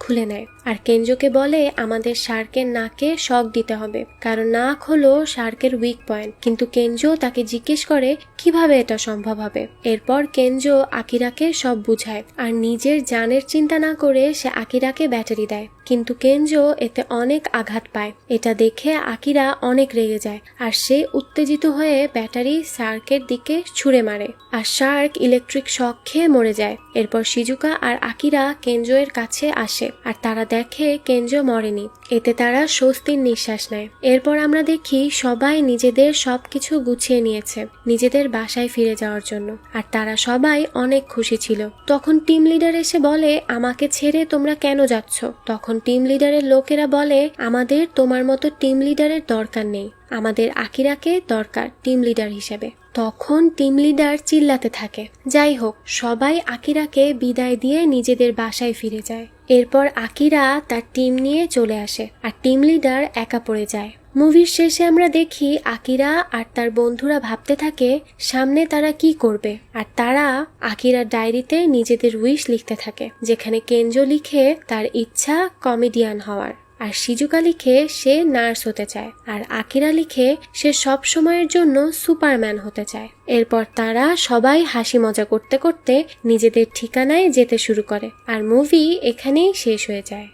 খুলে নেয় আর কেনজোকে বলে আমাদের শার্কের নাকে শক দিতে হবে, কারণ নাক হলো শার্কের উইক পয়েন্ট। কিন্তু কেনজো তাকে জিজ্ঞেস করে কিভাবে এটা সম্ভব হবে। এরপর কেনজো আকিরাকে সব বুঝায় আর নিজের জানের চিন্তা না করে সে আকিরাকে ব্যাটারি দেয়, কিন্তু কেনজো এতে অনেক আঘাত পায়। এটা দেখে আকিরা অনেক রেগে যায় আর সে উত্তেজিত হয়ে ব্যাটারি শার্কের দিকে ছুঁড়ে মারে আর শার্ক ইলেকট্রিক শক খেয়ে মরে যায়। এরপর শিজুকা আর আকিরা কেনজো এর কাছে আসে আর তারা দেখে কেনজো মরেনি। এতে তারা স্বস্তির নিঃশ্বাস নেয়। এরপর আমরা দেখি সবাই নিজেদের সবকিছু গুছিয়ে নিয়েছে নিজেদের বাসায় ফিরে যাওয়ার জন্য আর তারা সবাই অনেক খুশি ছিল। তখন টিম লিডার এসে বলে আমাকে ছেড়ে তোমরা কেন যাচ্ছ? তখন টিম লিডারের লোকেরা বলে আমাদের তোমার মতো টিম লিডারের দরকার নেই, আমাদের আকিরাকে দরকার টিম লিডার হিসেবে। তখন টিম লিডার চিল্লাতে থাকে। যাই হোক, সবাই আকিরাকে বিদায় দিয়ে নিজেদের বাসায় ফিরে যায়। এরপর আকিরা তার টিম নিয়ে চলে আসে আর টিম লিডার একা পড়ে যায়। মুভির শেষে আমরা দেখি আকিরা আর তার বন্ধুরা ভাবতে থাকে সামনে তারা কি করবে, আর তারা আকিরার ডায়েরিতে নিজেদের উইশ লিখতে থাকে, যেখানে কেনজো লিখে তার ইচ্ছা কমেডিয়ান হওয়ার, আর শিজুকা লিখে সে নার্স হতে চায়, আর আকিরা লিখে সে সব সময়ের জন্য সুপারম্যান হতে চায়। এরপর তারা সবাই হাসি মজা করতে করতে নিজেদের ঠিকানায় যেতে শুরু করে আর মুভি এখানেই শেষ হয়ে যায়।